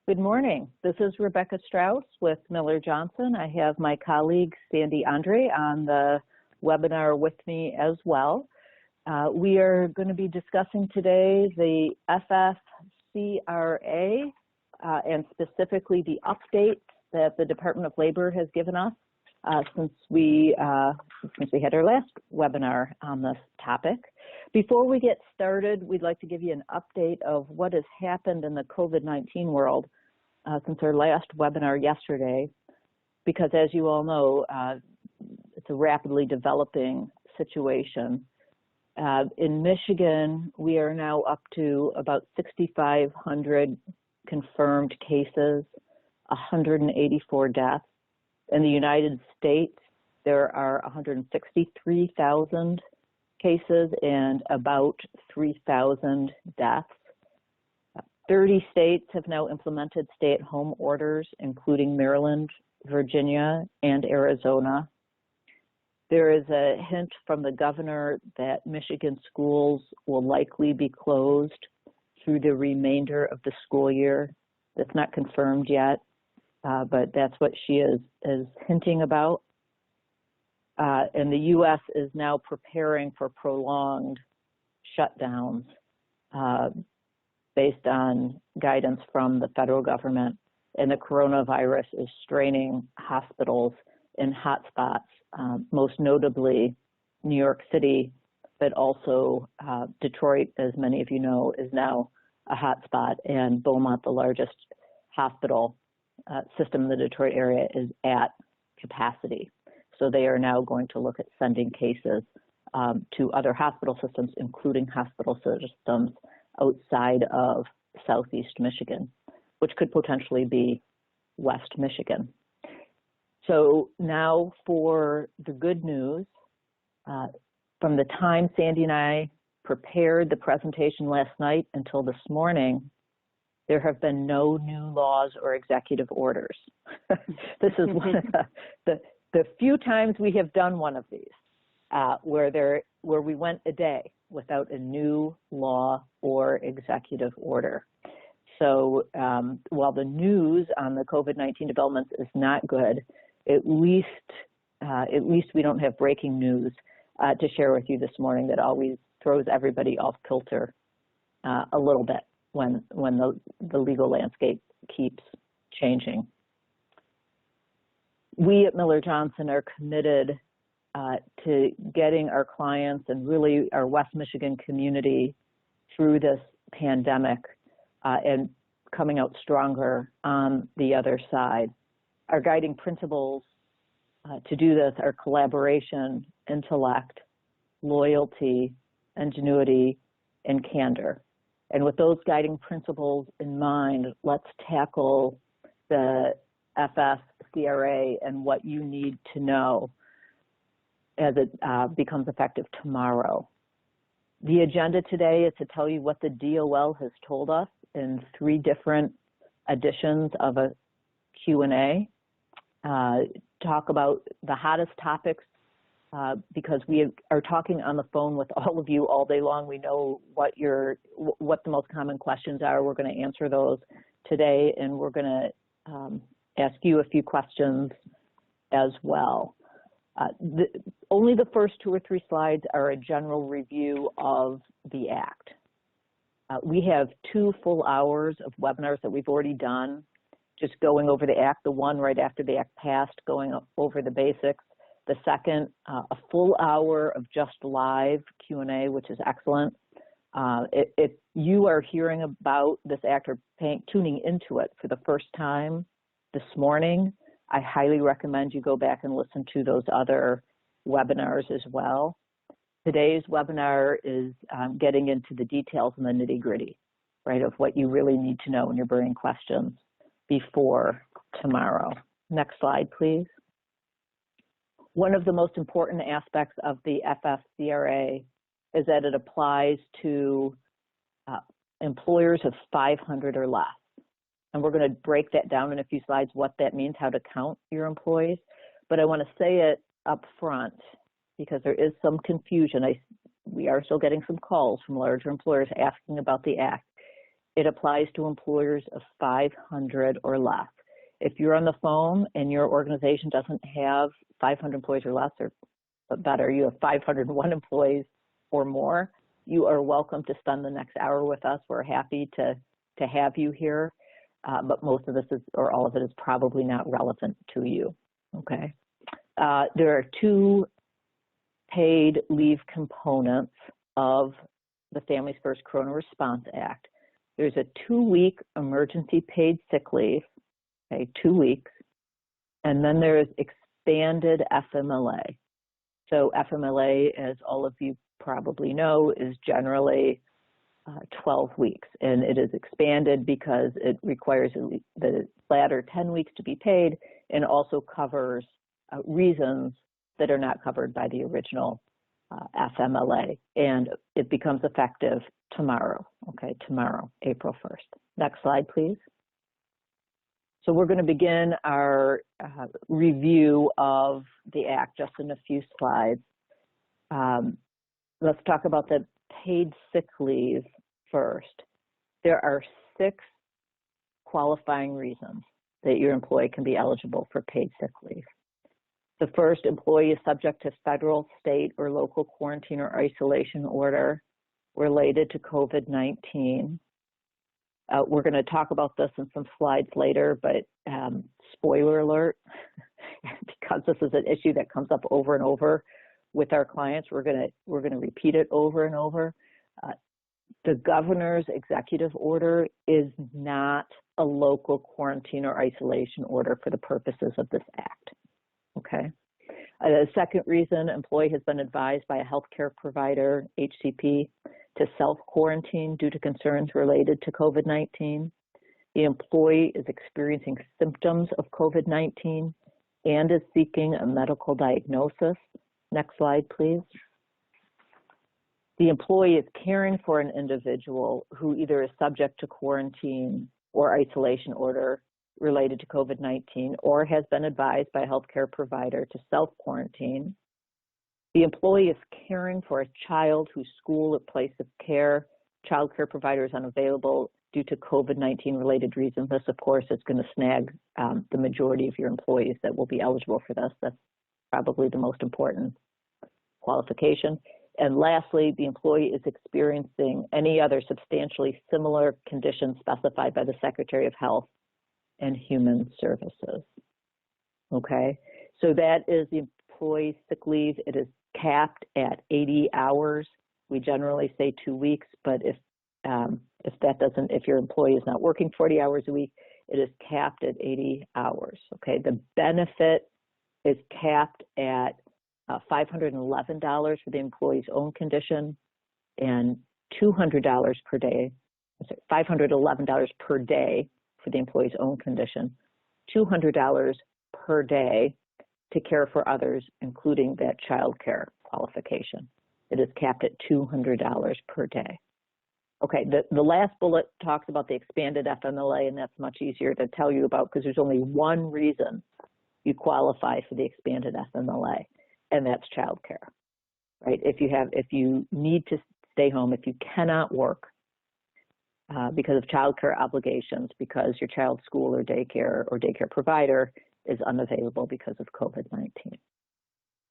Good morning. This is Rebecca Strauss with Miller Johnson. I have my colleague Sandy Andre on the webinar with me as well. We are going to be discussing today the FFCRA and specifically the update that the Department of Labor has given us since we had our last webinar on this topic. Before we get started, we'd like to give you an update of what has happened in the COVID-19 world since our last webinar yesterday, because as you all know, it's a rapidly developing situation. In Michigan, we are now up to about 6,500 confirmed cases, 184 deaths. In the United States, there are 163,000 cases and about 3,000 deaths. 30 states have now implemented stay-at-home orders, including Maryland, Virginia, and Arizona. There is a hint from the governor that Michigan schools will likely be closed through the remainder of the school year. That's not confirmed yet, but that's what she is hinting about. And the U.S. is now preparing for prolonged shutdowns based on guidance from the federal government, and the coronavirus is straining hospitals in hotspots, most notably New York City, but also Detroit, as many of you know, is now a hotspot, and Beaumont, the largest hospital system in the Detroit area, is at capacity. So they are now going to look at sending cases to other hospital systems, including hospital systems outside of Southeast Michigan, which could potentially be West Michigan. So now for the good news. From the time Sandy and I prepared the presentation last night until this morning, there have been no new laws or executive orders. This is one of the few times we have done one of these where we went a day without a new law or executive order. So while the news on the COVID-19 developments is not good, at least we don't have breaking news to share with you this morning that always throws everybody off kilter a little bit when the legal landscape keeps changing. We at Miller Johnson are committed to getting our clients and really our West Michigan community through this pandemic and coming out stronger on the other side. Our guiding principles to do this are collaboration, intellect, loyalty, ingenuity, and candor. And with those guiding principles in mind, let's tackle the FFCRA and what you need to know as it becomes effective tomorrow. The agenda today is to tell you what the DOL has told us in 3 different editions of a Q&A, talk about the hottest topics because we are talking on the phone with all of you all day long. We know what the most common questions are. We're going to answer those today, and we're going to ask you a few questions as well. Only the first 2 or 3 slides are a general review of the Act. We have 2 full hours of webinars that we've already done, just going over the Act, the one right after the Act passed, going over the basics. The second, a full hour of just live Q&A, which is excellent. If you are hearing about this Act or tuning into it for the first time this morning, I highly recommend you go back and listen to those other webinars as well. Today's webinar is getting into the details and the nitty-gritty, right, of what you really need to know when you're bringing questions before tomorrow. Next slide, please. One of the most important aspects of the FFCRA is that it applies to employers of 500 or less. And we're going to break that down in a few slides, what that means, how to count your employees. But I want to say it up front because there is some confusion. We are still getting some calls from larger employers asking about the Act. It applies to employers of 500 or less. If you're on the phone and your organization doesn't have 500 employees or less, or better, you have 501 employees or more, you are welcome to spend the next hour with us. We're happy to have you here, but most of this is, or all of it is probably not relevant to you, okay? There are two paid leave components of the Families First Corona Response Act. There's a 2-week emergency paid sick leave, okay, 2 weeks, and then there is expanded FMLA. So FMLA, as all of you probably know, is generally 12 weeks, and it is expanded because it requires the latter 10 weeks to be paid and also covers reasons that are not covered by the original FMLA, and it becomes effective tomorrow, okay, tomorrow, April 1st. Next slide, please. So we're going to begin our review of the Act just in a few slides. Let's talk about the paid sick leave first. There are 6 qualifying reasons that your employee can be eligible for paid sick leave. The first, employee is subject to federal, state, or local quarantine or isolation order related to COVID-19. We're going to talk about this in some slides later, but spoiler alert, because this is an issue that comes up over and over with our clients, we're going to repeat it over and over. The governor's executive order is not a local quarantine or isolation order for the purposes of this act. Okay. The second reason, employee has been advised by a healthcare provider, HCP, to self-quarantine due to concerns related to COVID-19. The employee is experiencing symptoms of COVID-19 and is seeking a medical diagnosis. Next slide, please. The employee is caring for an individual who either is subject to quarantine or isolation order related to COVID-19 or has been advised by a healthcare provider to self-quarantine. The employee is caring for a child whose school or place of care, child care provider is unavailable due to COVID-19 related reasons. This, of course, is going to snag the majority of your employees that will be eligible for this. That's probably the most important qualification. And lastly, the employee is experiencing any other substantially similar conditions specified by the Secretary of Health and Human Services. Okay, so that is the employee sick leave. It is capped at 80 hours. We generally say 2 weeks, but if your employee is not working 40 hours a week, it is capped at 80 hours. Okay, the benefit is capped at $511 for the employee's own condition and $200 per day, $511 per day for the employee's own condition, $200 per day to care for others, including that child care qualification. It is capped at $200 per day. Okay, the last bullet talks about the expanded FMLA, and that's much easier to tell you about because there's only one reason you qualify for the expanded FMLA, and that's child care, right? If you need to stay home, if you cannot work because of child care obligations, because your child's school or daycare provider is unavailable because of COVID-19.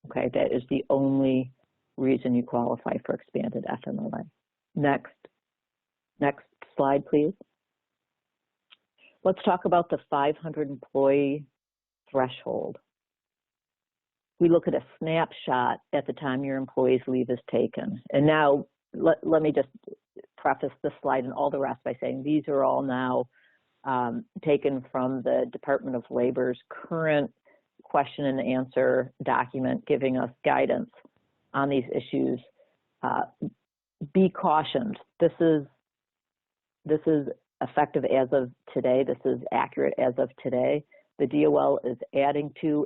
Okay, that is the only reason you qualify for expanded FMLA. Next slide, please. Let's talk about the 500 employee threshold. We look at a snapshot at the time your employee's leave is taken. And now let me just preface this slide and all the rest by saying these are all now taken from the Department of Labor's current question and answer document giving us guidance on these issues. Be cautioned. This is effective as of today. This is accurate as of today. The DOL is adding to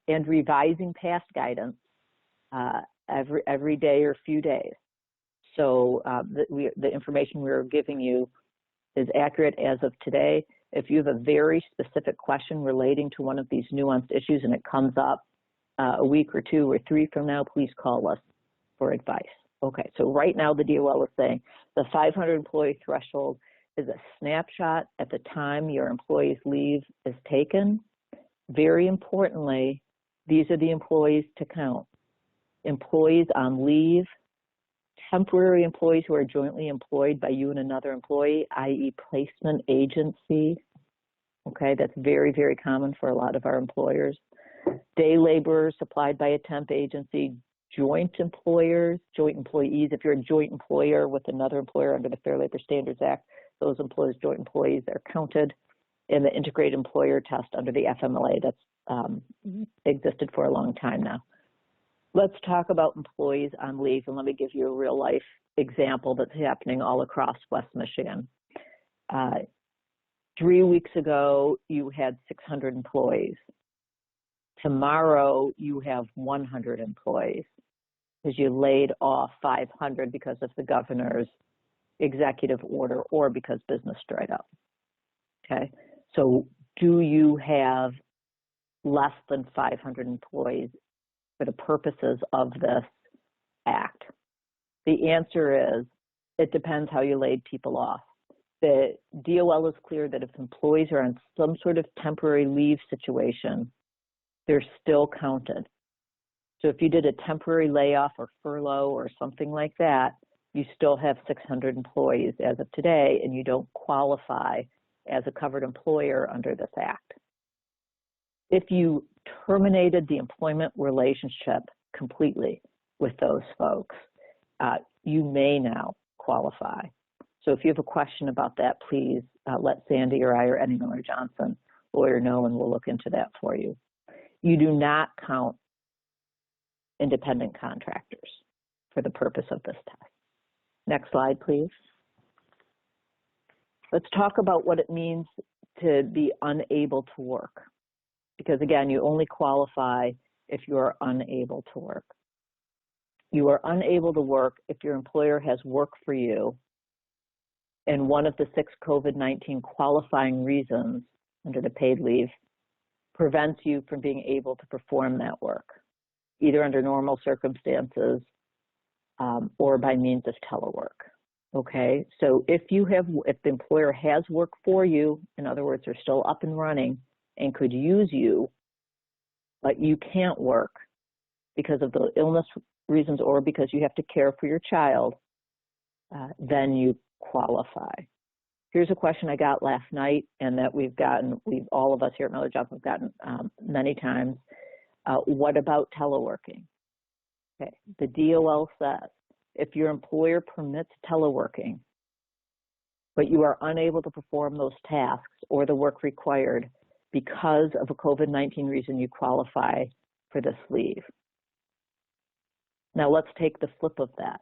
and revising past guidance every day or few days. So the information we're giving you is accurate as of today. If you have a very specific question relating to one of these nuanced issues and it comes up a week or 2 or 3 from now, please call us for advice. Okay, so right now the DOL is saying the 500 employee threshold is a snapshot at the time your employee's leave is taken. Very importantly, these are the employees to count. Employees on leave, temporary employees who are jointly employed by you and another employee, i.e. placement agency. Okay, that's very, very common for a lot of our employers. Day laborers supplied by a temp agency, joint employers, joint employees. If you're a joint employer with another employer under the Fair Labor Standards Act, those employers, joint employees, are counted in the integrated employer test under the FMLA. That's existed for a long time now. Let's talk about employees on leave, and let me give you a real life example that's happening all across West Michigan. 3 weeks ago, you had 600 employees. Tomorrow, you have 100 employees because you laid off 500 because of the governor's executive order or because business dried up. Okay, so do you have less than 500 employees for the purposes of this act? The answer is, it depends how you laid people off. The DOL is clear that if employees are on some sort of temporary leave situation, they're still counted. So if you did a temporary layoff or furlough or something like that, you still have 600 employees as of today, and you don't qualify as a covered employer under this act. If you terminated the employment relationship completely with those folks, you may now qualify. So if you have a question about that, please let Sandy or I or Eddie Miller Johnson, lawyer, know, and we'll look into that for you. You do not count independent contractors for the purpose of this test. Next slide, please. Let's talk about what it means to be unable to work. Because again, you only qualify if you are unable to work. You are unable to work if your employer has work for you, and one of the 6 COVID-19 qualifying reasons under the paid leave prevents you from being able to perform that work, either under normal circumstances or by means of telework. Okay, so if the employer has work for you, in other words, they're still up and running and could use you, but you can't work because of the illness reasons or because you have to care for your child, then you qualify. Here's a question I got last night, and that all of us here at Miller Jobs have gotten many times. What about teleworking? Okay, the DOL says if your employer permits teleworking, but you are unable to perform those tasks or the work required because of a COVID-19 reason, you qualify for this leave. Now let's take the flip of that.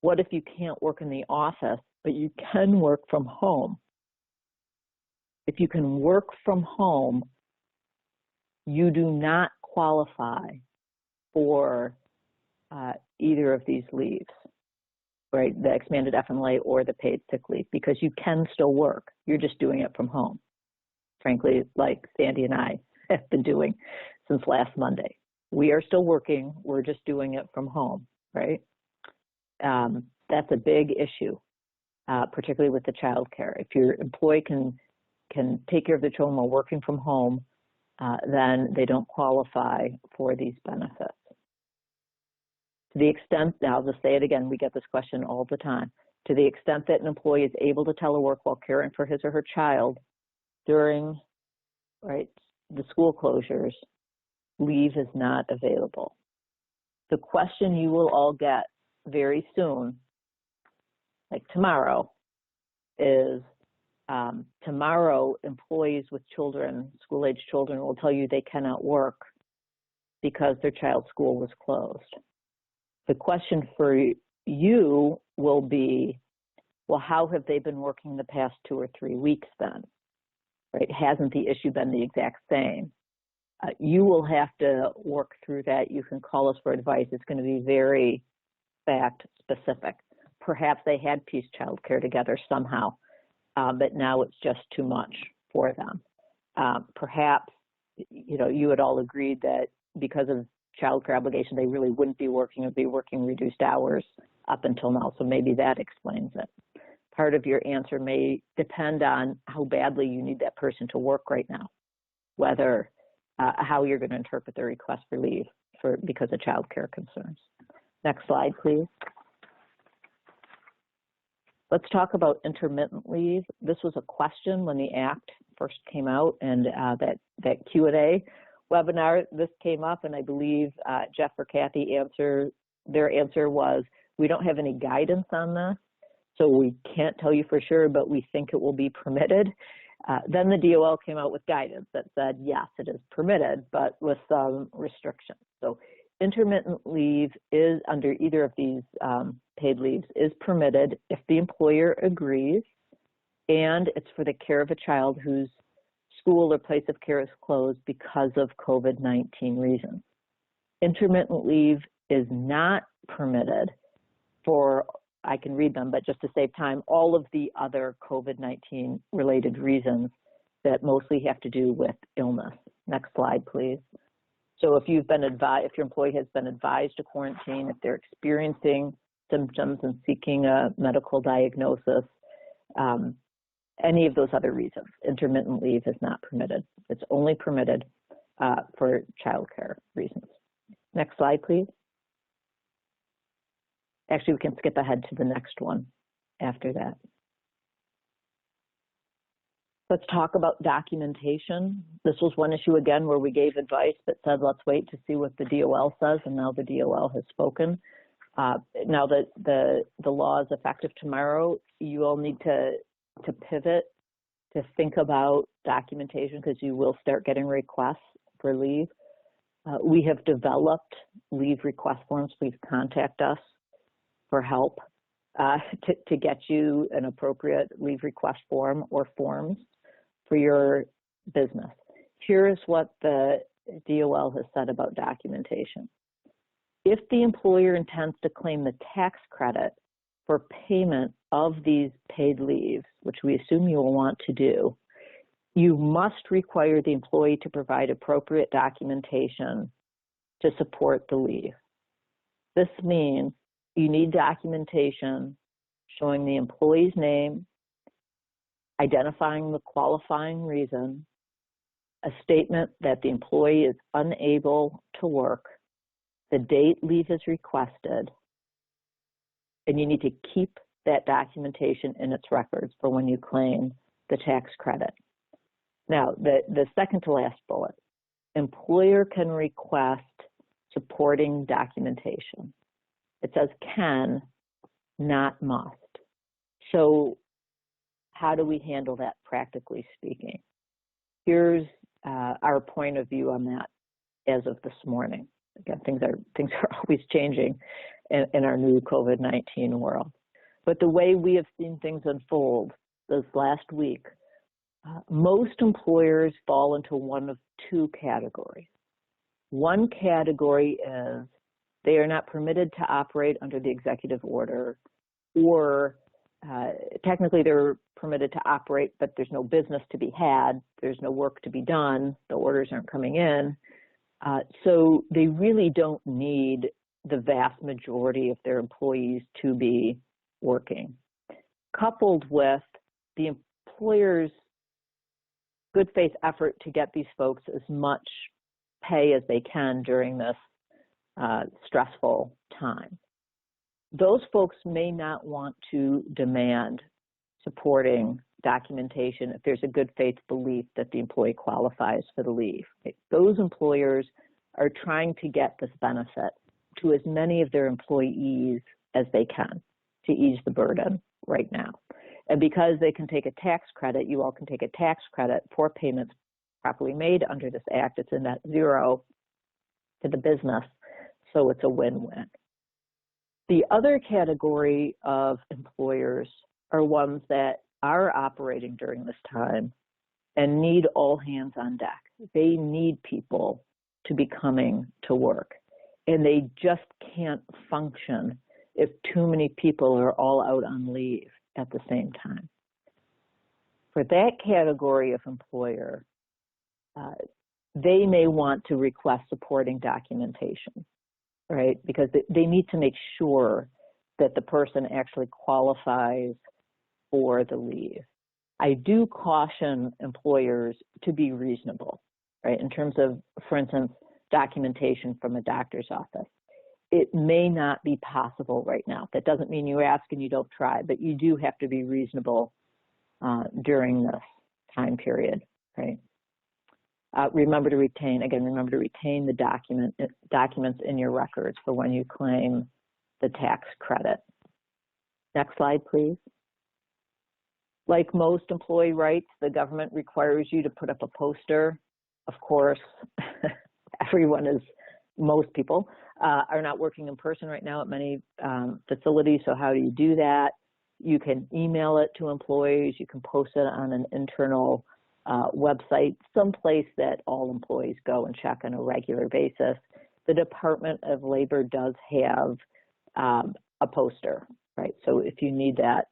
What if you can't work in the office, but you can work from home? If you can work from home, you do not qualify for either of these leaves, right? The expanded FMLA or the paid sick leave, because you can still work. You're just doing it from home. Frankly, like Sandy and I have been doing since last Monday. We are still working, we're just doing it from home, right? That's a big issue, particularly with the child care. If your employee can take care of the children while working from home, then they don't qualify for these benefits. To the extent, now I'll just say it again, we get this question all the time. To the extent that an employee is able to telework while caring for his or her child during the school closures, leave is not available. The question you will all get very soon, like tomorrow, is tomorrow employees with children, school-age children, will tell you they cannot work because their child's school was closed. The question for you will be, well, how have they been working the past 2 or 3 weeks then? Right? Hasn't the issue been the exact same? You will have to work through that. You can call us for advice. It's going to be very fact specific. Perhaps they had pieced childcare together somehow, but now it's just too much for them. Perhaps, you had all agreed that because of childcare obligation, they really wouldn't be working or be working reduced hours up until now. So maybe that explains it. part of your answer may depend on how badly you need that person to work right now, whether how you're going to interpret the request for leave because of childcare concerns. Next slide, please. Let's talk about intermittent leave. This was a question when the Act first came out, and that Q&A webinar, this came up, and I believe Jeff or Kathy their answer was, we don't have any guidance on this, so we can't tell you for sure, but we think it will be permitted. Then the DOL came out with guidance that said, yes, it is permitted, but with some restrictions. So intermittent leave is, under either of these paid leaves, is permitted if the employer agrees, and it's for the care of a child whose school or place of care is closed because of COVID-19 reasons. Intermittent leave is not permitted for, I can read them, but just to save time, all of the other COVID-19 related reasons that mostly have to do with illness. Next slide, please. So if you've been advised, if your employee has been advised to quarantine, if they're experiencing symptoms and seeking a medical diagnosis, any of those other reasons, intermittent leave is not permitted. It's only permitted for childcare reasons. Next slide, please. Actually, we can skip ahead to the next one after that. Let's talk about documentation. This was one issue, again, where we gave advice but said, let's wait to see what the DOL says, and now the DOL has spoken. Now that the law is effective tomorrow, you all need to pivot, to think about documentation, because you will start getting requests for leave. We have developed leave request forms. Please contact us for help to get you an appropriate leave request form or forms for your business. Here is what the DOL has said about documentation. If the employer intends to claim the tax credit for payment of these paid leaves, which we assume you will want to do, you must require the employee to provide appropriate documentation to support the leave. This means you need documentation showing the employee's name, identifying the qualifying reason, a statement that the employee is unable to work, the date leave is requested, and you need to keep that documentation in its records for when you claim the tax credit. Now, the second to last bullet, employer can request supporting documentation. It says can, not must. So how do we handle that practically speaking? Here's our point of view on that as of this morning. Again, things are always changing in our new COVID-19 world. But the way we have seen things unfold this last week, most employers fall into one of two categories. One category is they are not permitted to operate under the executive order, or technically they're permitted to operate, but there's no business to be had, there's no work to be done, the orders aren't coming in. So they really don't need the vast majority of their employees to be working. Coupled with the employer's good faith effort to get these folks as much pay as they can during this stressful time. Those folks may not want to demand supporting documentation if there's a good faith belief that the employee qualifies for the leave. Those employers are trying to get this benefit to as many of their employees as they can to ease the burden right now. And because they can take a tax credit, you all can take a tax credit for payments properly made under this act. It's a net zero to the business, so it's a win-win. The other category of employers are ones that are operating during this time and need all hands on deck. They need people to be coming to work, and they just can't function if too many people are all out on leave at the same time. For that category of employer, they may want to request supporting documentation, right? Because they need to make sure that the person actually qualifies for the leave. I do caution employers to be reasonable, right? In terms of, for instance, documentation from a doctor's office. It may not be possible right now. That doesn't mean you ask and you don't try, but you do have to be reasonable during this time period, right? Remember to retain the documents in your records for when you claim the tax credit. Next slide, please. Like most employee rights, the government requires you to put up a poster. Of course, most people are not working in person right now at many facilities, so how do you do that? You can email it to employees, you can post it on an internal website, someplace that all employees go and check on a regular basis. The Department of Labor does have a poster, right? So if you need that,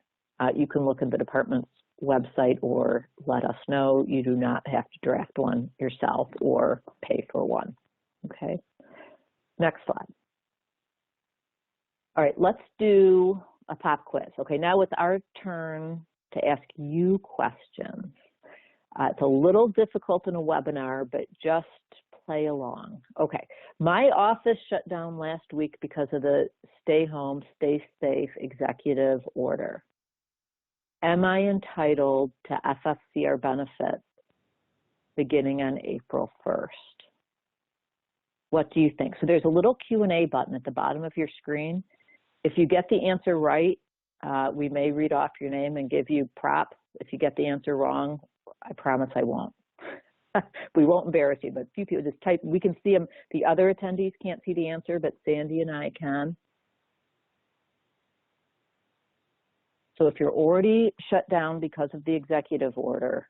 you can look at the department's website or let us know. You do not have to draft one yourself or pay for one, okay? Next slide. All right, let's do a pop quiz. Okay, now it's our turn to ask you questions. It's a little difficult in a webinar, but just play along. Okay, my office shut down last week because of the stay home, stay safe executive order. Am I entitled to FFCRA benefits beginning on April 1st? What do you think? So there's a little Q&A button at the bottom of your screen. If you get the answer right, we may read off your name and give you props. If you get the answer wrong, I promise I won't. We won't embarrass you, but few people just type. We can see them. The other attendees can't see the answer, but Sandy and I can. So if you're already shut down because of the executive order,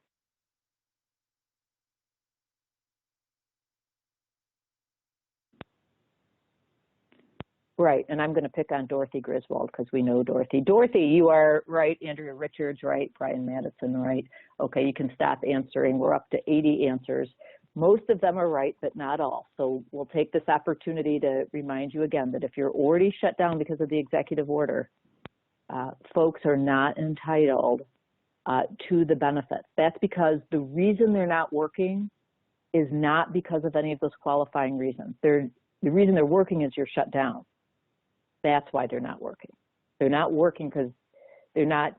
right, and I'm going to pick on Dorothy Griswold because we know Dorothy. Dorothy, you are right. Andrea Richards, right. Brian Madison, right. Okay, you can stop answering. We're up to 80 answers. Most of them are right, but not all. So we'll take this opportunity to remind you again that if you're already shut down because of the executive order, folks are not entitled to the benefits. That's because the reason they're not working is not because of any of those qualifying reasons. The reason they're working is you're shut down. That's why they're not working. They're not working because they're not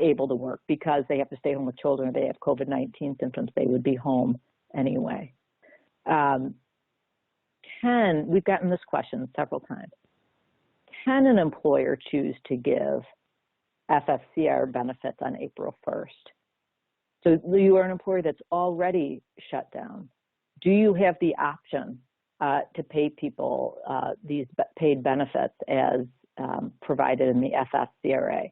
able to work because they have to stay home with children or they have COVID-19 symptoms. They would be home anyway. 10, we've gotten this question several times. Can an employer choose to give FFCRA benefits on April 1st? So you are an employer that's already shut down. Do you have the option to pay people these paid benefits as provided in the FFCRA?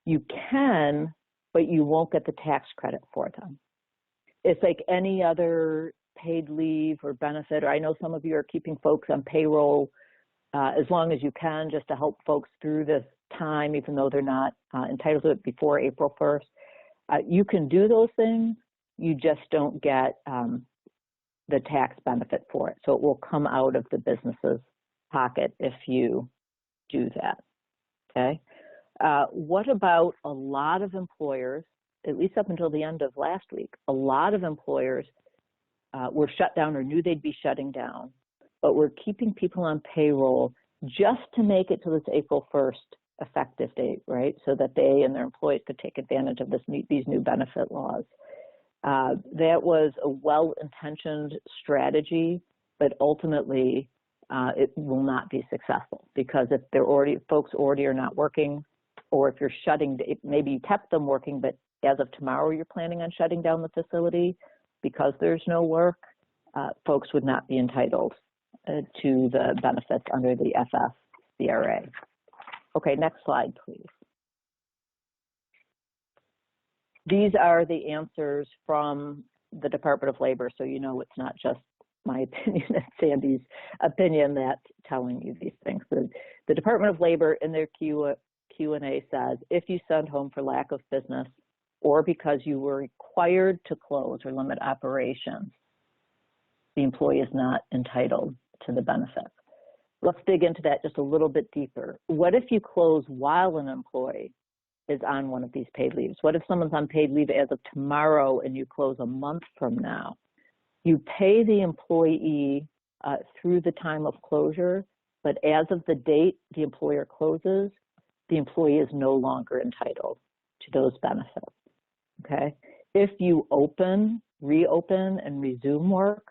You can, but you won't get the tax credit for them. It's like any other paid leave or benefit, or I know some of you are keeping folks on payroll as long as you can just to help folks through this time, even though they're not entitled to it before April 1st. You can do those things, you just don't get the tax benefit for it. So it will come out of the business's pocket if you do that, okay? What about a lot of employers, at least up until the end of last week, a lot of employers were shut down or knew they'd be shutting down, but we're keeping people on payroll just to make it to this April 1st effective date, right? So that they and their employees could take advantage of these new benefit laws. That was a well-intentioned strategy, but ultimately it will not be successful because if folks already are not working, or if you're maybe you kept them working, but as of tomorrow you're planning on shutting down the facility because there's no work, folks would not be entitled to the benefits under the FFCRA. Okay, next slide, please. These are the answers from the Department of Labor, so you know it's not just my opinion, it's Sandy's opinion that's telling you these things. The Department of Labor in their Q&A says, if you send home for lack of business or because you were required to close or limit operations, the employee is not entitled to the benefits. Let's dig into that just a little bit deeper. What if you close while an employee is on one of these paid leaves? What if someone's on paid leave as of tomorrow and you close a month from now? You pay the employee through the time of closure, but as of the date the employer closes, the employee is no longer entitled to those benefits, okay? If you reopen and resume work,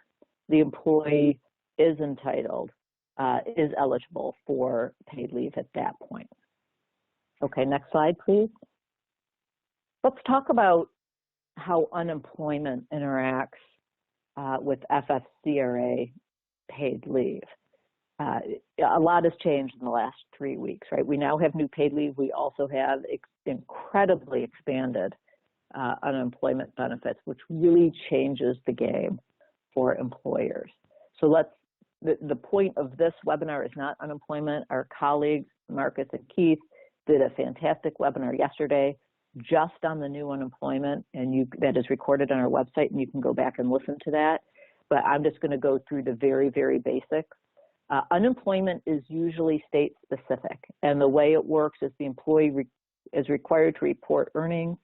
the employee is entitled, is eligible for paid leave at that point. Okay, next slide, please. Let's talk about how unemployment interacts with FFCRA paid leave. A lot has changed in the last 3 weeks, right? We now have new paid leave. We also have incredibly expanded unemployment benefits, which really changes the game for employers. So the point of this webinar is not unemployment. Our colleagues, Marcus and Keith, did a fantastic webinar yesterday just on the new unemployment, and that is recorded on our website, and you can go back and listen to that. But I'm just going to go through the very, very basics. Unemployment is usually state specific, and the way it works is the employee is required to report earnings.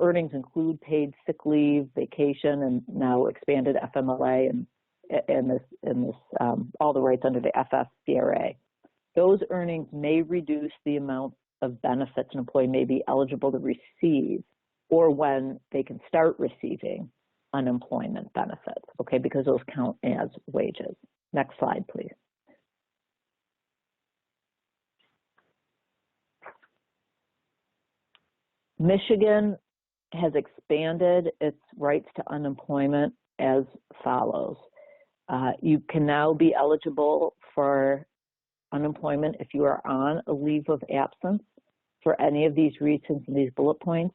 Earnings include paid sick leave, vacation, and now expanded FMLA and all the rights under the FFCRA. Those earnings may reduce the amount of benefits an employee may be eligible to receive, or when they can start receiving unemployment benefits, okay, because those count as wages. Next slide, please. Michigan has expanded its rights to unemployment as follows. You can now be eligible for unemployment if you are on a leave of absence for any of these reasons in these bullet points: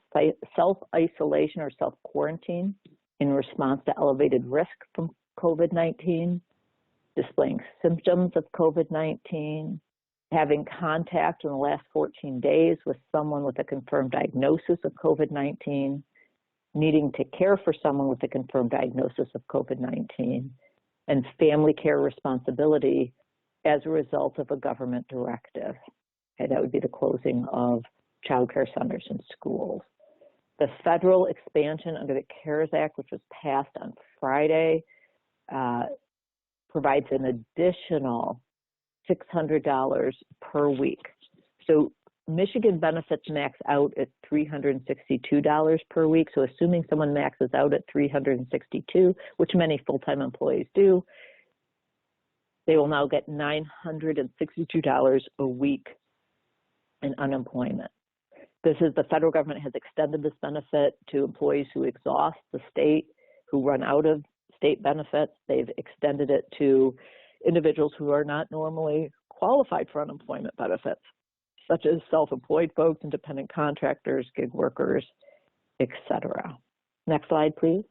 self-isolation or self-quarantine in response to elevated risk from COVID-19, displaying symptoms of COVID-19, having contact in the last 14 days with someone with a confirmed diagnosis of COVID-19, needing to care for someone with a confirmed diagnosis of COVID-19, and family care responsibility as a result of a government directive. Okay, that would be the closing of child care centers and schools. The federal expansion under the CARES Act, which was passed on Friday, provides an additional $600 per week. So Michigan benefits max out at $362 per week. So assuming someone maxes out at $362, which many full-time employees do, they will now get $962 a week in unemployment. The federal government has extended this benefit to employees who exhaust the state, who run out of state benefits. They've extended it to individuals who are not normally qualified for unemployment benefits, such as self-employed folks, independent contractors, gig workers, etc. Next slide, please.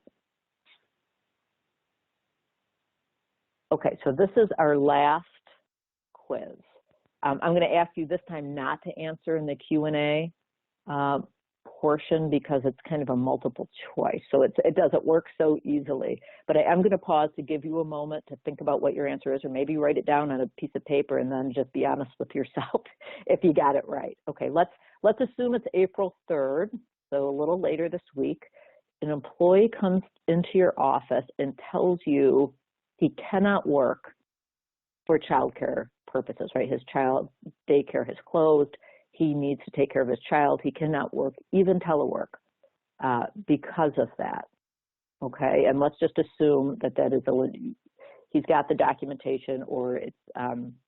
Okay, so this is our last quiz. I'm going to ask you this time not to answer in the Q&A portion because it's kind of a multiple choice. So it doesn't work so easily. But I am going to pause to give you a moment to think about what your answer is, or maybe write it down on a piece of paper and then just be honest with yourself if you got it right. Okay, let's assume it's April 3rd, so a little later this week. An employee comes into your office and tells you he cannot work for childcare purposes, right? His child daycare has closed. He needs to take care of his child. He cannot work, even telework, because of that, okay? And let's just assume that he's got the documentation, or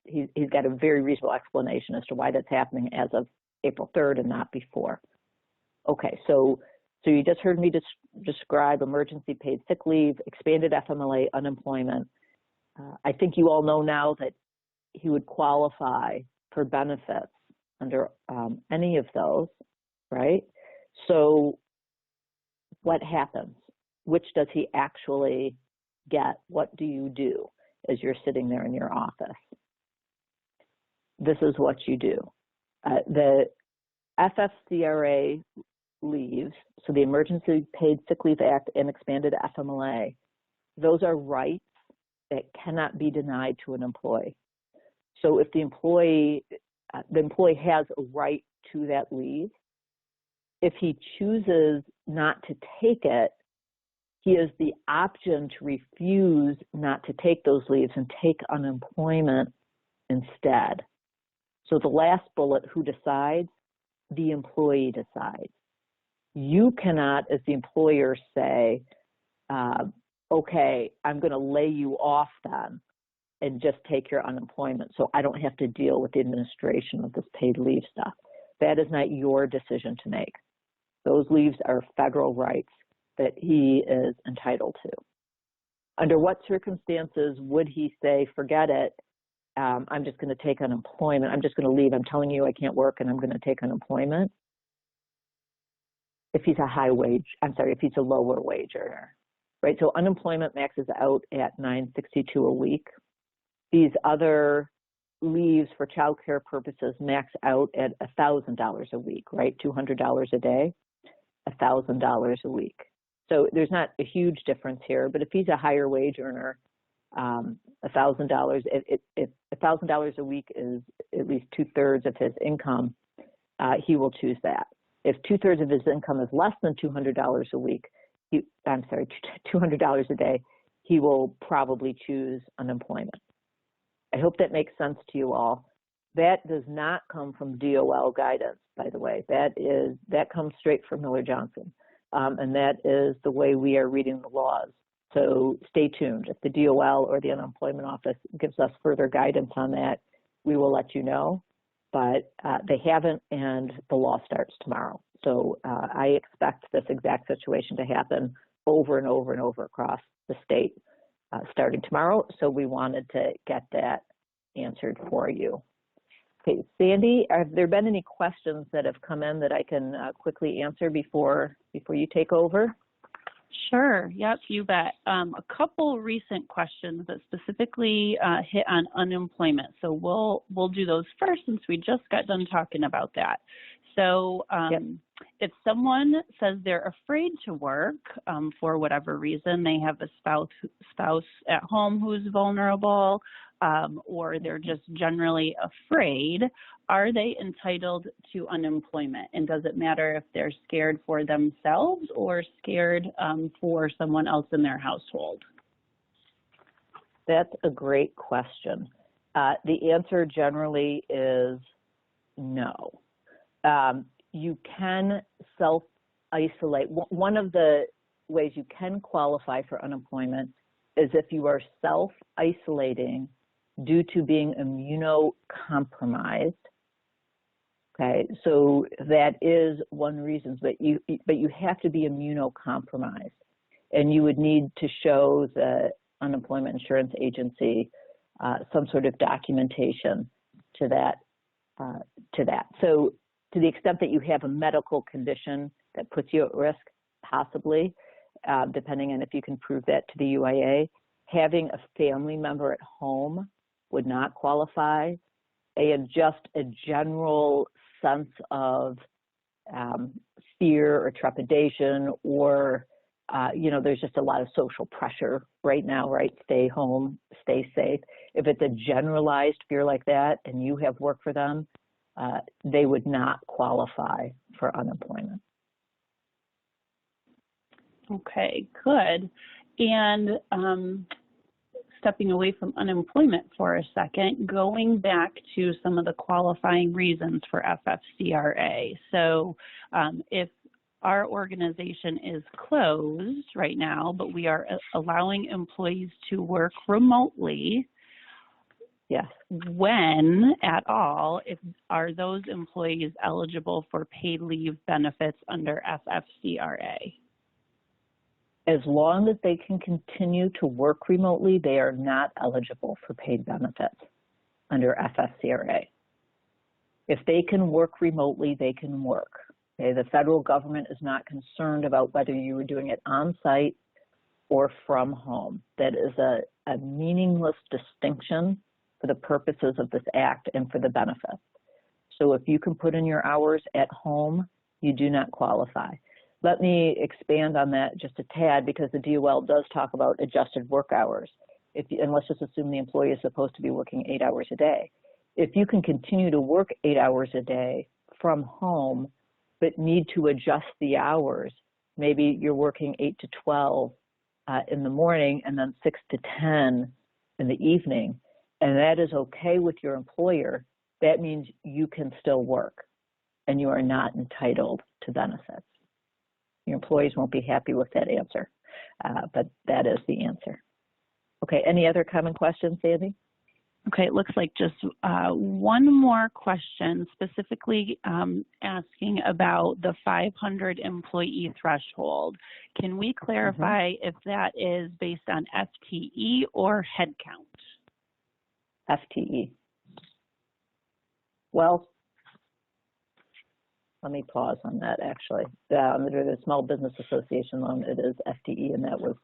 he's got a very reasonable explanation as to why that's happening as of April 3rd and not before. Okay, so you just heard me describe emergency paid sick leave, expanded FMLA, unemployment. I think you all know now that he would qualify for benefits under any of those, right? So what happens? Which does he actually get? What do you do as you're sitting there in your office? This is what you do. The FFCRA leaves, so the Emergency Paid Sick Leave Act and expanded FMLA, those are rights that cannot be denied to an employee. So if the employee has a right to that leave, If he chooses not to take it, he has the option to refuse not to take those leaves and take unemployment instead. So the last bullet, who decides? The employee decides. You cannot, as the employer, say, okay, I'm going to lay you off then and just take your unemployment so I don't have to deal with the administration of this paid leave stuff. That is not your decision to make. Those leaves are federal rights that he is entitled to. Under what circumstances would he say, forget it, I'm just going to take unemployment, I'm just going to leave, I'm telling you I can't work and I'm going to take unemployment? If he's if he's a lower wage earner, right? So unemployment maxes out at $962 a week. These other leaves for child care purposes max out at $1,000 a week, right? $200 a day, $1,000 a week. So there's not a huge difference here, but if he's a higher wage earner, $1,000, if $1,000 a week is at least 2/3 of his income, he will choose that. If 2/3 of his income is less than $200 a week, $200 a day, he will probably choose unemployment. I hope that makes sense to you all. That does not come from DOL guidance, by the way. That comes straight from Miller-Johnson, and that is the way we are reading the laws. So stay tuned. If the DOL or the Unemployment Office gives us further guidance on that, we will let you know. But they haven't, and the law starts tomorrow. So I expect this exact situation to happen over and over and over across the state starting tomorrow. So we wanted to get that answered for you. Okay, Sandy, have there been any questions that have come in that I can quickly answer before you take over? Sure. Yep, you bet. A couple recent questions that specifically hit on unemployment. So we'll do those first since we just got done talking about that. So if someone says they're afraid to work for whatever reason, they have a spouse at home who's vulnerable, or they're just generally afraid, are they entitled to unemployment? And does it matter if they're scared for themselves or scared for someone else in their household? That's a great question. The answer generally is no. You can self-isolate. One of the ways you can qualify for unemployment is if you are self-isolating due to being immunocompromised. Okay, so that is one reason, but you have to be immunocompromised, and you would need to show the unemployment insurance agency some sort of documentation to that. So to the extent that you have a medical condition that puts you at risk, possibly, depending on if you can prove that to the UIA, having a family member at home would not qualify, and just a general sense of fear or trepidation, or there's just a lot of social pressure right now, right? Stay home, stay safe. If it's a generalized fear like that and you have work for them, they would not qualify for unemployment. Okay, good. And stepping away from unemployment for a second, going back to some of the qualifying reasons for FFCRA. So if our organization is closed right now, but we are allowing employees to work remotely, yes, when at all, are those employees eligible for paid leave benefits under FFCRA? As long as they can continue to work remotely, they are not eligible for paid benefits under FFCRA. If they can work remotely, they can work. Okay? The federal government is not concerned about whether you were doing it on site or from home. That is a meaningless distinction for the purposes of this act and for the benefits. So if you can put in your hours at home, you do not qualify. Let me expand on that just a tad, because the DOL does talk about adjusted work hours. And let's just assume the employee is supposed to be working 8 hours a day. If you can continue to work 8 hours a day from home, but need to adjust the hours. Maybe you're working 8 to 12 in the morning and then 6 to 10 in the evening, and that is okay with your employer, that means you can still work and you are not entitled to benefits. Your employees won't be happy with that answer, but that is the answer. Okay, any other common questions, Sandy? Okay, it looks like just one more question, specifically asking about the 500 employee threshold. Can we clarify if that is based on FTE or headcount? FTE. Well, let me pause on that actually. Under the Small Business Association loan, it is FTE, and that was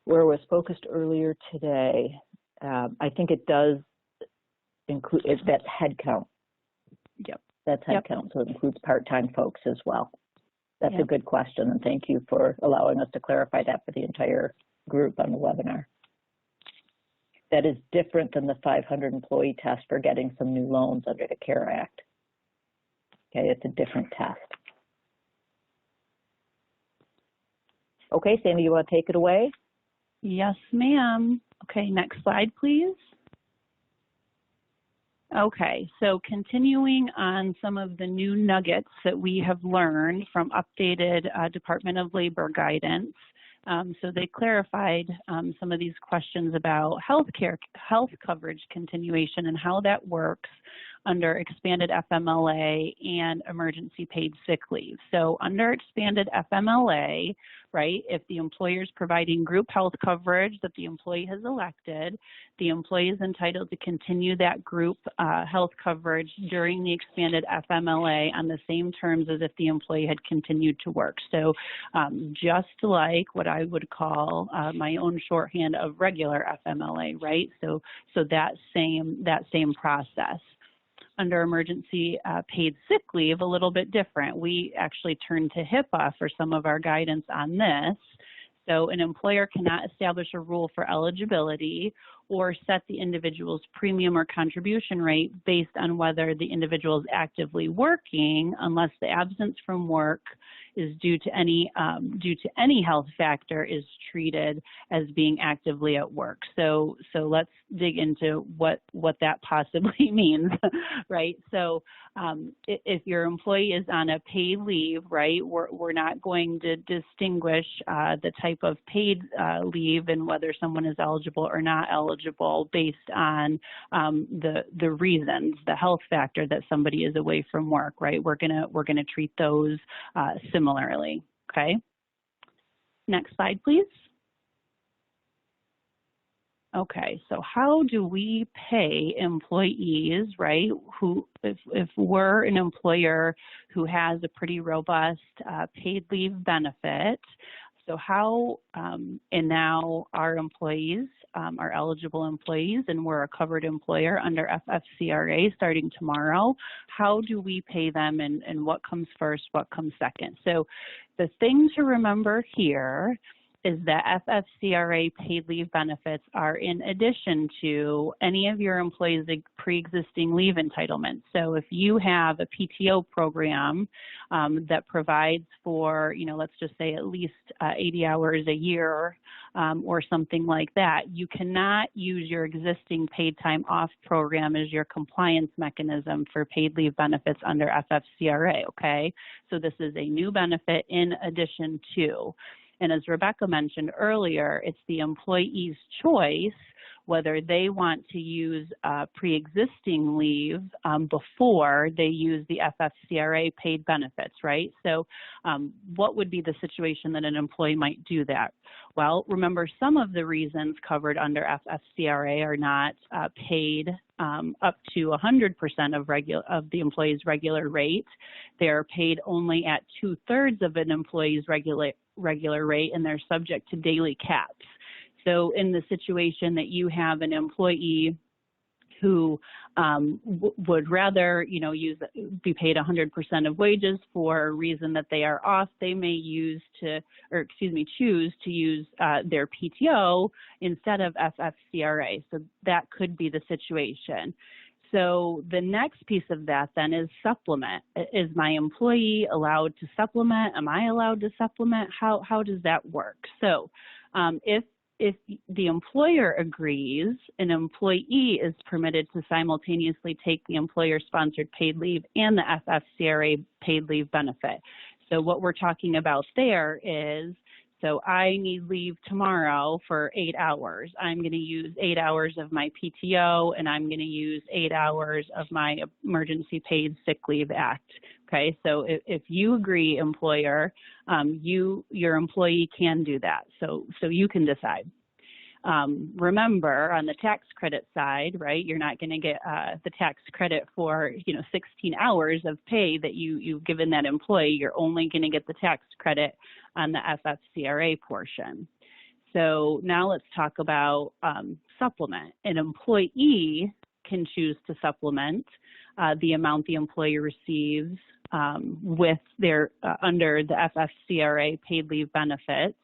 where it was focused earlier today. I think it does include, that's headcount. Yep. That's headcount, so it includes part-time folks as well. That's a good question, and thank you for allowing us to clarify that for the entire group on the webinar. That is different than the 500 employee test for getting some new loans under the CARE Act. Okay, it's a different test. Okay, Sandy, you want to take it away? Yes, ma'am. Okay, next slide, please. Okay, so continuing on some of the new nuggets that we have learned from updated Department of Labor guidance. So they clarified some of these questions about health coverage continuation and how that works under expanded FMLA and emergency paid sick leave. So under expanded FMLA, right, if the employer is providing group health coverage that the employee has elected, the employee is entitled to continue that group health coverage during the expanded FMLA on the same terms as if the employee had continued to work. So just like what I would call my own shorthand of regular FMLA, right? So that same process. Under emergency paid sick leave, a little bit different. We actually turn to HIPAA for some of our guidance on this. So an employer cannot establish a rule for eligibility or set the individual's premium or contribution rate based on whether the individual is actively working unless the absence from work is due to any health factor is treated as being actively at work. So let's dig into what that possibly means, right? So if your employee is on a paid leave, right, we're not going to distinguish the type of paid leave and whether someone is eligible or not eligible based on the reasons, the health factor that somebody is away from work, right? We're gonna treat those similarly. Okay. Next slide, please. Okay, so how do we pay employees, right, who, if we're an employer who has a pretty robust paid leave benefit, so how, and now our employees are eligible employees and we're a covered employer under FFCRA starting tomorrow, how do we pay them and what comes first, what comes second? So the thing to remember here is that FFCRA paid leave benefits are in addition to any of your employees' pre-existing leave entitlements. So if you have a PTO program that provides for, let's just say at least 80 hours a year or something like that, you cannot use your existing paid time off program as your compliance mechanism for paid leave benefits under FFCRA, okay? So this is a new benefit in addition to. And as Rebecca mentioned earlier, it's the employee's choice whether they want to use pre-existing leave before they use the FFCRA paid benefits, right? So what would be the situation that an employee might do that? Well, remember, some of the reasons covered under FFCRA are not paid up to 100% of the employee's regular rate. They are paid only at 2/3 of an employee's regular rate, and they're subject to daily caps. So in the situation that you have an employee who would rather, be paid 100% of wages for a reason that they are off, they may choose to use their PTO instead of FFCRA. So that could be the situation. So the next piece of that then is supplement. Is my employee allowed to supplement? Am I allowed to supplement? How does that work? So if the employer agrees, an employee is permitted to simultaneously take the employer-sponsored paid leave and the FFCRA paid leave benefit. So what we're talking about there is, so I need leave tomorrow for 8 hours. I'm going to use 8 hours of my PTO, and I'm going to use 8 hours of my Emergency Paid Sick Leave Act. Okay, so if you agree, employer, your employee can do that. So you can decide. Remember, on the tax credit side, right, you're not going to get the tax credit for 16 hours of pay that you've given that employee. You're only going to get the tax credit on the FFCRA portion. So now let's talk about supplement. An employee can choose to supplement the amount the employee receives with their under the FFCRA paid leave benefits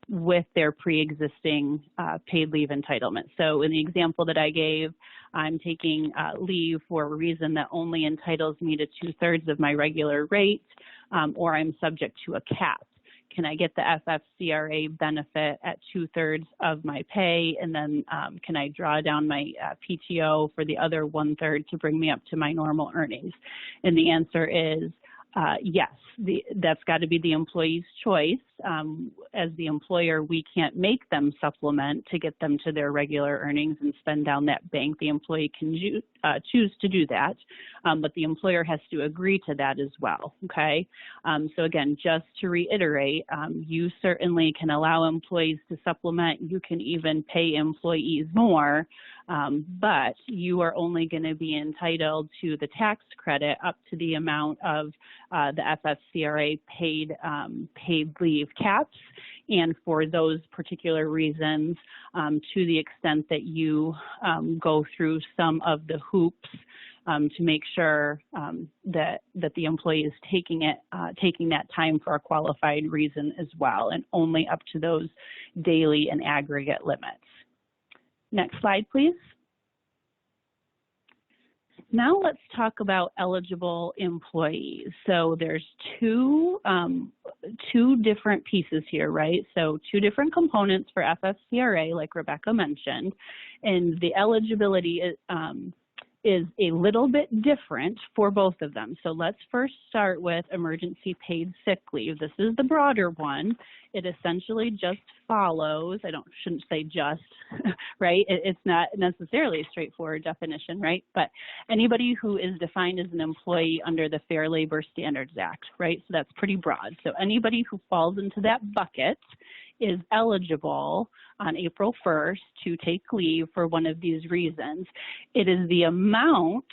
with their pre-existing paid leave entitlement. So in the example that I gave, I'm taking leave for a reason that only entitles me to 2/3 of my regular rate, or I'm subject to a cap. Can I get the FFCRA benefit at 2/3 of my pay, and then can I draw down my PTO for the other 1/3 to bring me up to my normal earnings? And the answer is yes. That's got to be the employee's choice. As the employer, we can't make them supplement to get them to their regular earnings and spend down that bank. The employee can choose to do that, but the employer has to agree to that as well, okay? So again, just to reiterate, you certainly can allow employees to supplement. You can even pay employees more, but you are only going to be entitled to the tax credit up to the amount of the FFCRA paid leave caps, and for those particular reasons, to the extent that you go through some of the hoops to make sure that the employee is taking that time for a qualified reason as well, and only up to those daily and aggregate limits. Next slide, please. Now let's talk about eligible employees. So there's two different pieces here, right? So two different components for FFCRA, like Rebecca mentioned, and the eligibility is a little bit different for both of them. So let's first start with emergency paid sick leave. This is the broader one. It essentially just follows, shouldn't say just, right? It's not necessarily a straightforward definition, right? But anybody who is defined as an employee under the Fair Labor Standards Act, right? So that's pretty broad. So anybody who falls into that bucket is eligible on April 1st to take leave for one of these reasons. It is the amount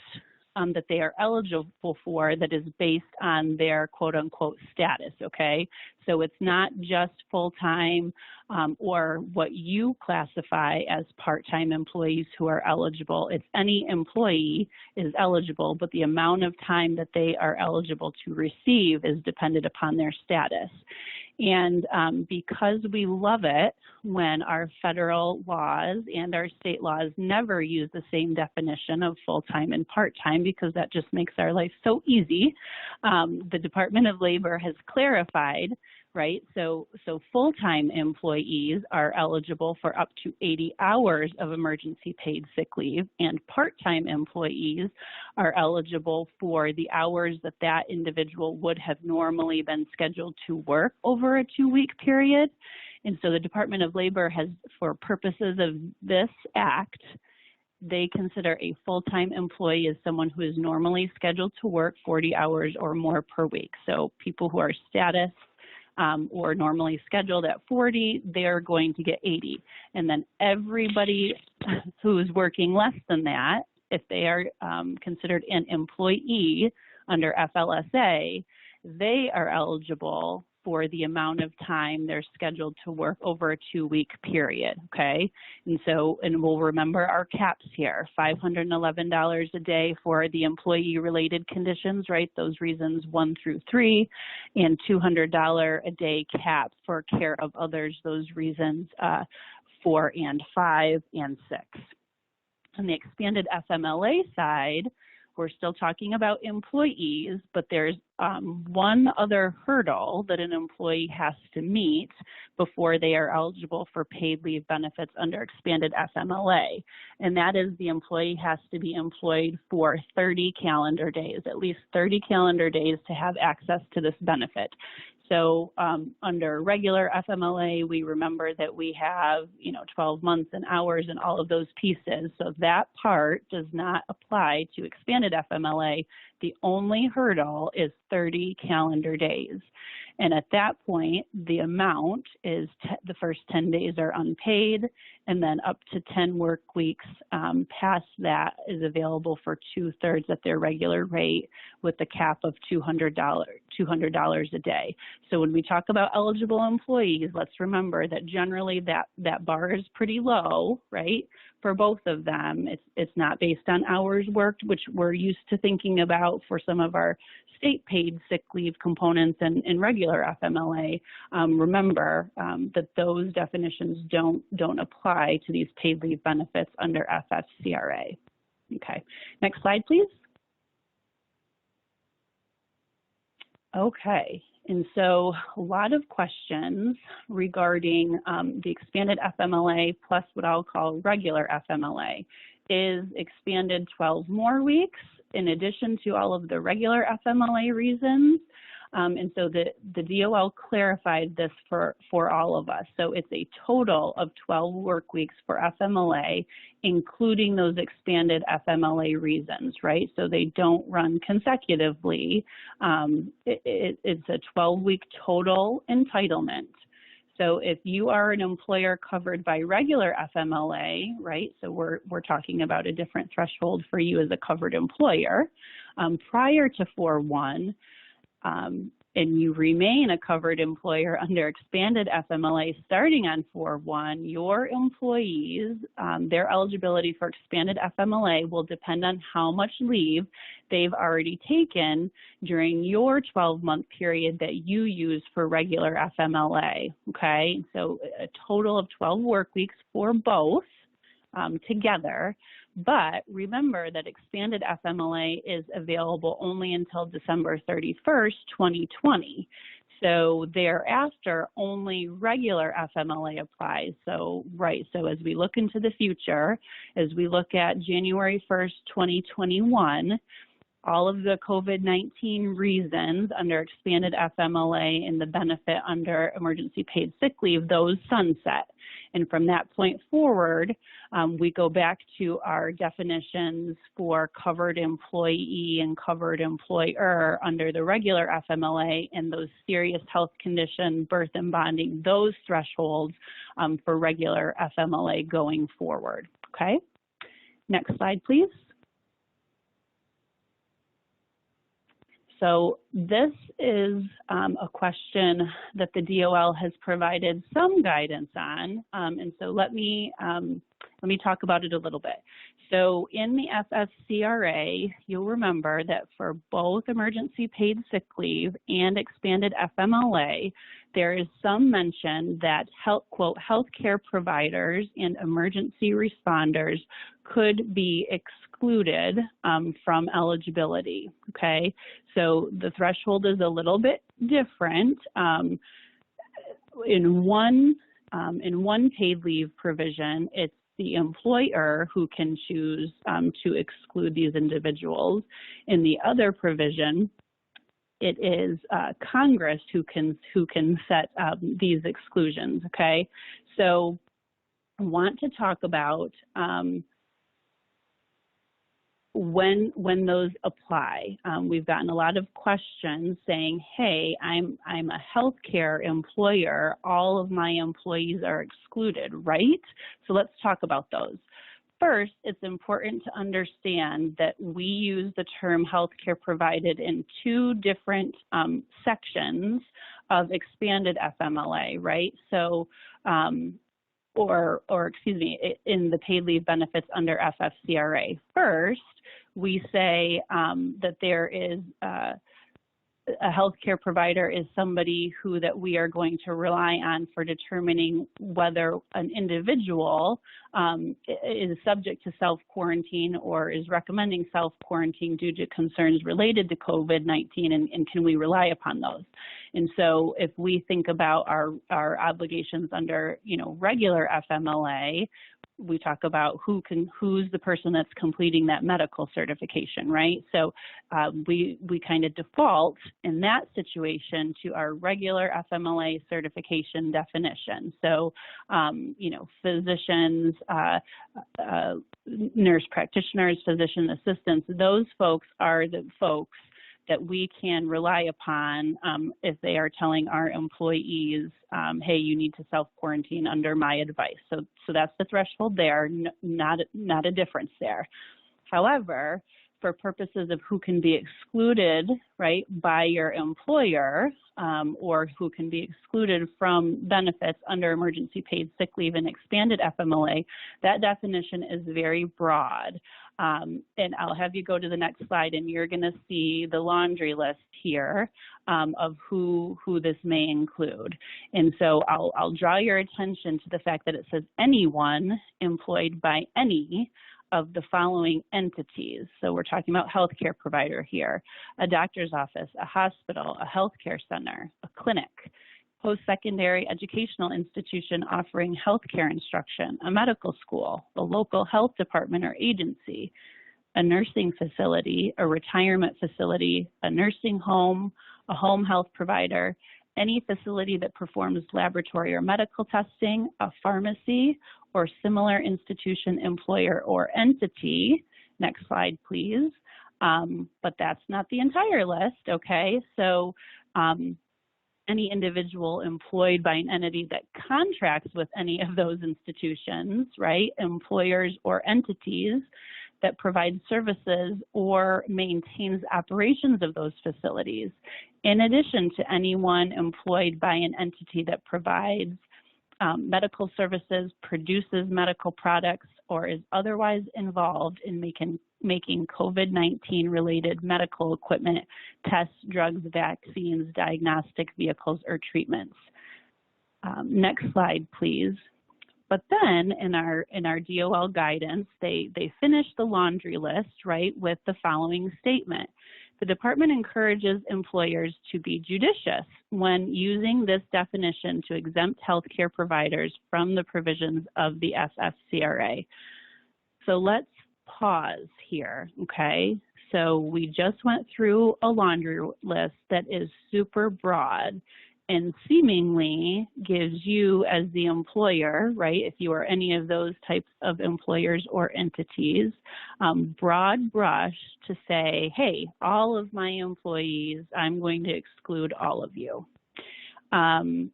that they are eligible for that is based on their quote-unquote status, okay? So it's not just full-time or what you classify as part-time employees who are eligible. It's any employee is eligible, but the amount of time that they are eligible to receive is dependent upon their status. And because we love it when our federal laws and our state laws never use the same definition of full-time and part-time, because that just makes our life so easy, the Department of Labor has clarified, right? So full-time employees are eligible for up to 80 hours of emergency paid sick leave, and part-time employees are eligible for the hours that individual would have normally been scheduled to work over a 2-week period. And so the Department of Labor has, for purposes of this act, they consider a full-time employee as someone who is normally scheduled to work 40 hours or more per week. So people who are status or normally scheduled at 40, they're going to get 80. And then everybody who's working less than that, if they are considered an employee under FLSA, they are eligible for the amount of time they're scheduled to work over a 2-week period, okay? And we'll remember our caps here, $511 a day for the employee-related conditions, right? Those reasons 1 through 3, and $200 a day cap for care of others, those reasons 4 and 5 and 6. On the expanded FMLA side, we're still talking about employees, but there's one other hurdle that an employee has to meet before they are eligible for paid leave benefits under expanded FMLA, and that is the employee has to be employed for 30 calendar days, at least 30 calendar days to have access to this benefit. So under regular FMLA, we remember that we have, 12 months and hours and all of those pieces. So that part does not apply to expanded FMLA. The only hurdle is 30 calendar days. And at that point, the amount is the first 10 days are unpaid, and then up to 10 work weeks past that is available for 2/3 at their regular rate with the cap of $200 a day. So when we talk about eligible employees, let's remember that generally that bar is pretty low, right? For both of them, it's not based on hours worked, which we're used to thinking about for some of our state paid sick leave components and regular FMLA. Remember that those definitions don't apply to these paid leave benefits under FFCRA. Okay, next slide, please. Okay, and so a lot of questions regarding the expanded FMLA plus what I'll call regular FMLA. Is expanded 12 more weeks in addition to all of the regular FMLA reasons? And so the DOL clarified this for all of us. So it's a total of 12 work weeks for FMLA, including those expanded FMLA reasons, right? So they don't run consecutively. It's a 12-week total entitlement. So if you are an employer covered by regular FMLA, right, so we're talking about a different threshold for you as a covered employer, prior to 4/1, and you remain a covered employer under expanded FMLA starting on 4/1, your employees, their eligibility for expanded FMLA will depend on how much leave they've already taken during your 12-month period that you use for regular FMLA, okay? So a total of 12 work weeks for both together. But remember that expanded FMLA is available only until December 31st, 2020. So thereafter, only regular FMLA applies. So, right, so as we look into the future, as we look at January 1st, 2021, all of the COVID-19 reasons under expanded FMLA and the benefit under emergency paid sick leave, those sunset. And from that point forward, we go back to our definitions for covered employee and covered employer under the regular FMLA and those serious health condition, birth and bonding, those thresholds for regular FMLA going forward, okay? Next slide, please. So this is a question that the DOL has provided some guidance on, and so let me talk about it a little bit. So in the FFCRA, you'll remember that for both emergency paid sick leave and expanded FMLA, there is some mention that, quote, healthcare providers and emergency responders could be excluded from eligibility, okay? So the threshold is a little bit different. In one paid leave provision, it's the employer who can choose to exclude these individuals. In the other provision, it is Congress who can set these exclusions, okay? So I want to talk about when those apply. We've gotten a lot of questions saying, hey, I'm a healthcare employer, all of my employees are excluded, right? So let's talk about those. First, it's important to understand that we use the term healthcare provided in two different sections of expanded FMLA, right? So, or excuse me, in the paid leave benefits under FFCRA. First, we say that there is a healthcare provider is somebody that we are going to rely on for determining whether an individual is subject to self-quarantine or is recommending self-quarantine due to concerns related to COVID-19, and can we rely upon those? And so if we think about our obligations under, regular FMLA, we talk about who's the person that's completing that medical certification, right? So we kind of default in that situation to our regular FMLA certification definition. So, physicians, nurse practitioners, physician assistants, those folks are the folks that we can rely upon if they are telling our employees, hey, you need to self-quarantine under my advice. So that's the threshold there, not a difference there. However, for purposes of who can be excluded, right, by your employer or who can be excluded from benefits under emergency paid sick leave and expanded FMLA, that definition is very broad. And I'll have you go to the next slide, and you're going to see the laundry list here of who this may include. And so I'll draw your attention to the fact that it says anyone employed by any of the following entities. So we're talking about healthcare provider here, a doctor's office, a hospital, a healthcare center, a clinic, post-secondary educational institution offering healthcare instruction, a medical school, a local health department or agency, a nursing facility, a retirement facility, a nursing home, a home health provider, any facility that performs laboratory or medical testing, a pharmacy, or similar institution, employer, or entity. Next slide, please. But that's not the entire list, okay? So any individual employed by an entity that contracts with any of those institutions, right? Employers or entities that provide services or maintains operations of those facilities, in addition to anyone employed by an entity that provides medical services, produces medical products, or is otherwise involved in making COVID-19 related medical equipment, tests, drugs, vaccines, diagnostic vehicles, or treatments. Next slide, please. But then in our DOL guidance, they finish the laundry list, right, with the following statement. The department encourages employers to be judicious when using this definition to exempt healthcare providers from the provisions of the FFCRA. So let's pause here, okay? So we just went through a laundry list that is super broad and seemingly gives you as the employer, right, if you are any of those types of employers or entities, broad brush to say, hey, all of my employees, I'm going to exclude all of you. And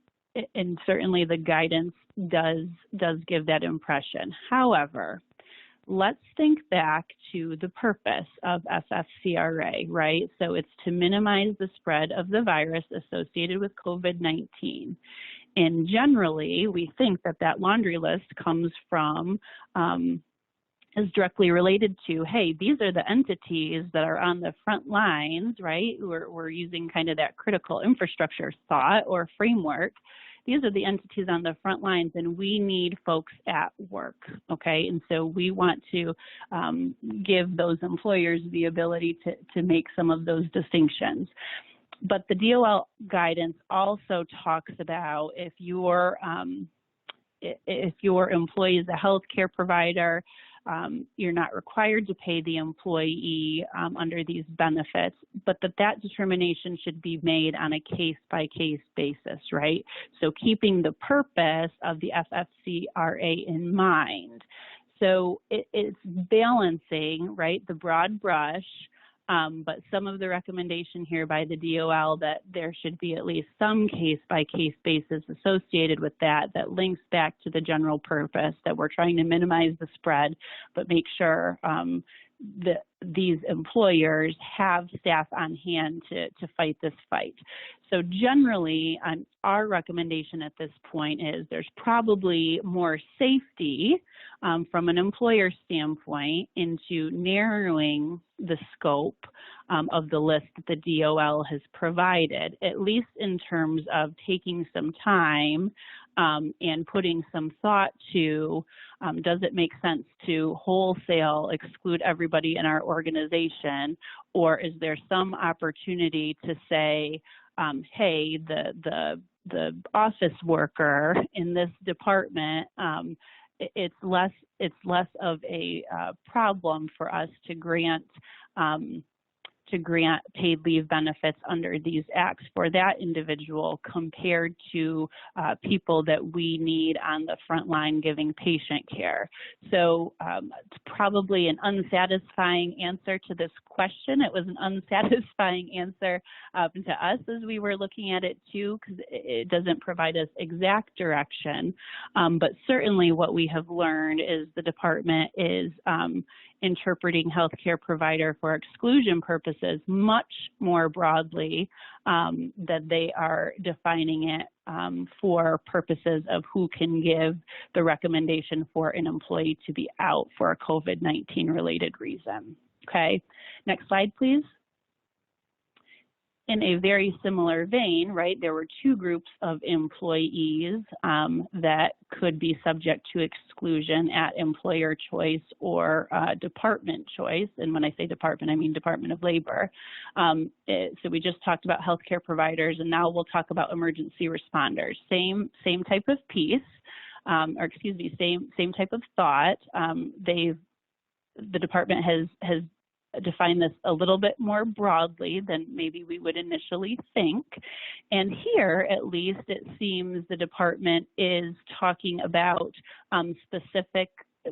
certainly the guidance does give that impression. However, let's think back to the purpose of FFCRA, right? So it's to minimize the spread of the virus associated with COVID-19. And generally, we think that laundry list comes from, is directly related to, hey, these are the entities that are on the front lines, right? We're using kind of that critical infrastructure thought or framework. These are the entities on the front lines, and we need folks at work, okay? And so we want to give those employers the ability to make some of those distinctions. But the DOL guidance also talks about if your employee is a healthcare provider, you're not required to pay the employee under these benefits, but that determination should be made on a case-by-case basis, right? So keeping the purpose of the FFCRA in mind. So it's balancing, right, the broad brush, but some of the recommendation here by the DOL that there should be at least some case-by-case basis associated with that links back to the general purpose that we're trying to minimize the spread, but make sure these employers have staff on hand to fight this fight. So generally, our recommendation at this point is there's probably more safety from an employer standpoint into narrowing the scope of the list that the DOL has provided, at least in terms of taking some time and putting some thought to, does it make sense to wholesale exclude everybody in our organization, or is there some opportunity to say, hey, the office worker in this department, it's less of a problem for us to grant paid leave benefits under these acts for that individual compared to people that we need on the front line giving patient care. So it's probably an unsatisfying answer to this question. It was an unsatisfying answer to us as we were looking at it too, because it doesn't provide us exact direction. But certainly what we have learned is the department is interpreting healthcare provider for exclusion purposes much more broadly that they are defining it for purposes of who can give the recommendation for an employee to be out for a COVID-19 related reason. Okay, next slide, please. In a very similar vein, right, there were two groups of employees that could be subject to exclusion at employer choice or department choice. And when I say department, I mean Department of Labor. So we just talked about healthcare providers, and now we'll talk about emergency responders. Same type of piece, same type of thought. The department has define this a little bit more broadly than maybe we would initially think. And here, at least, it seems the department is talking about specific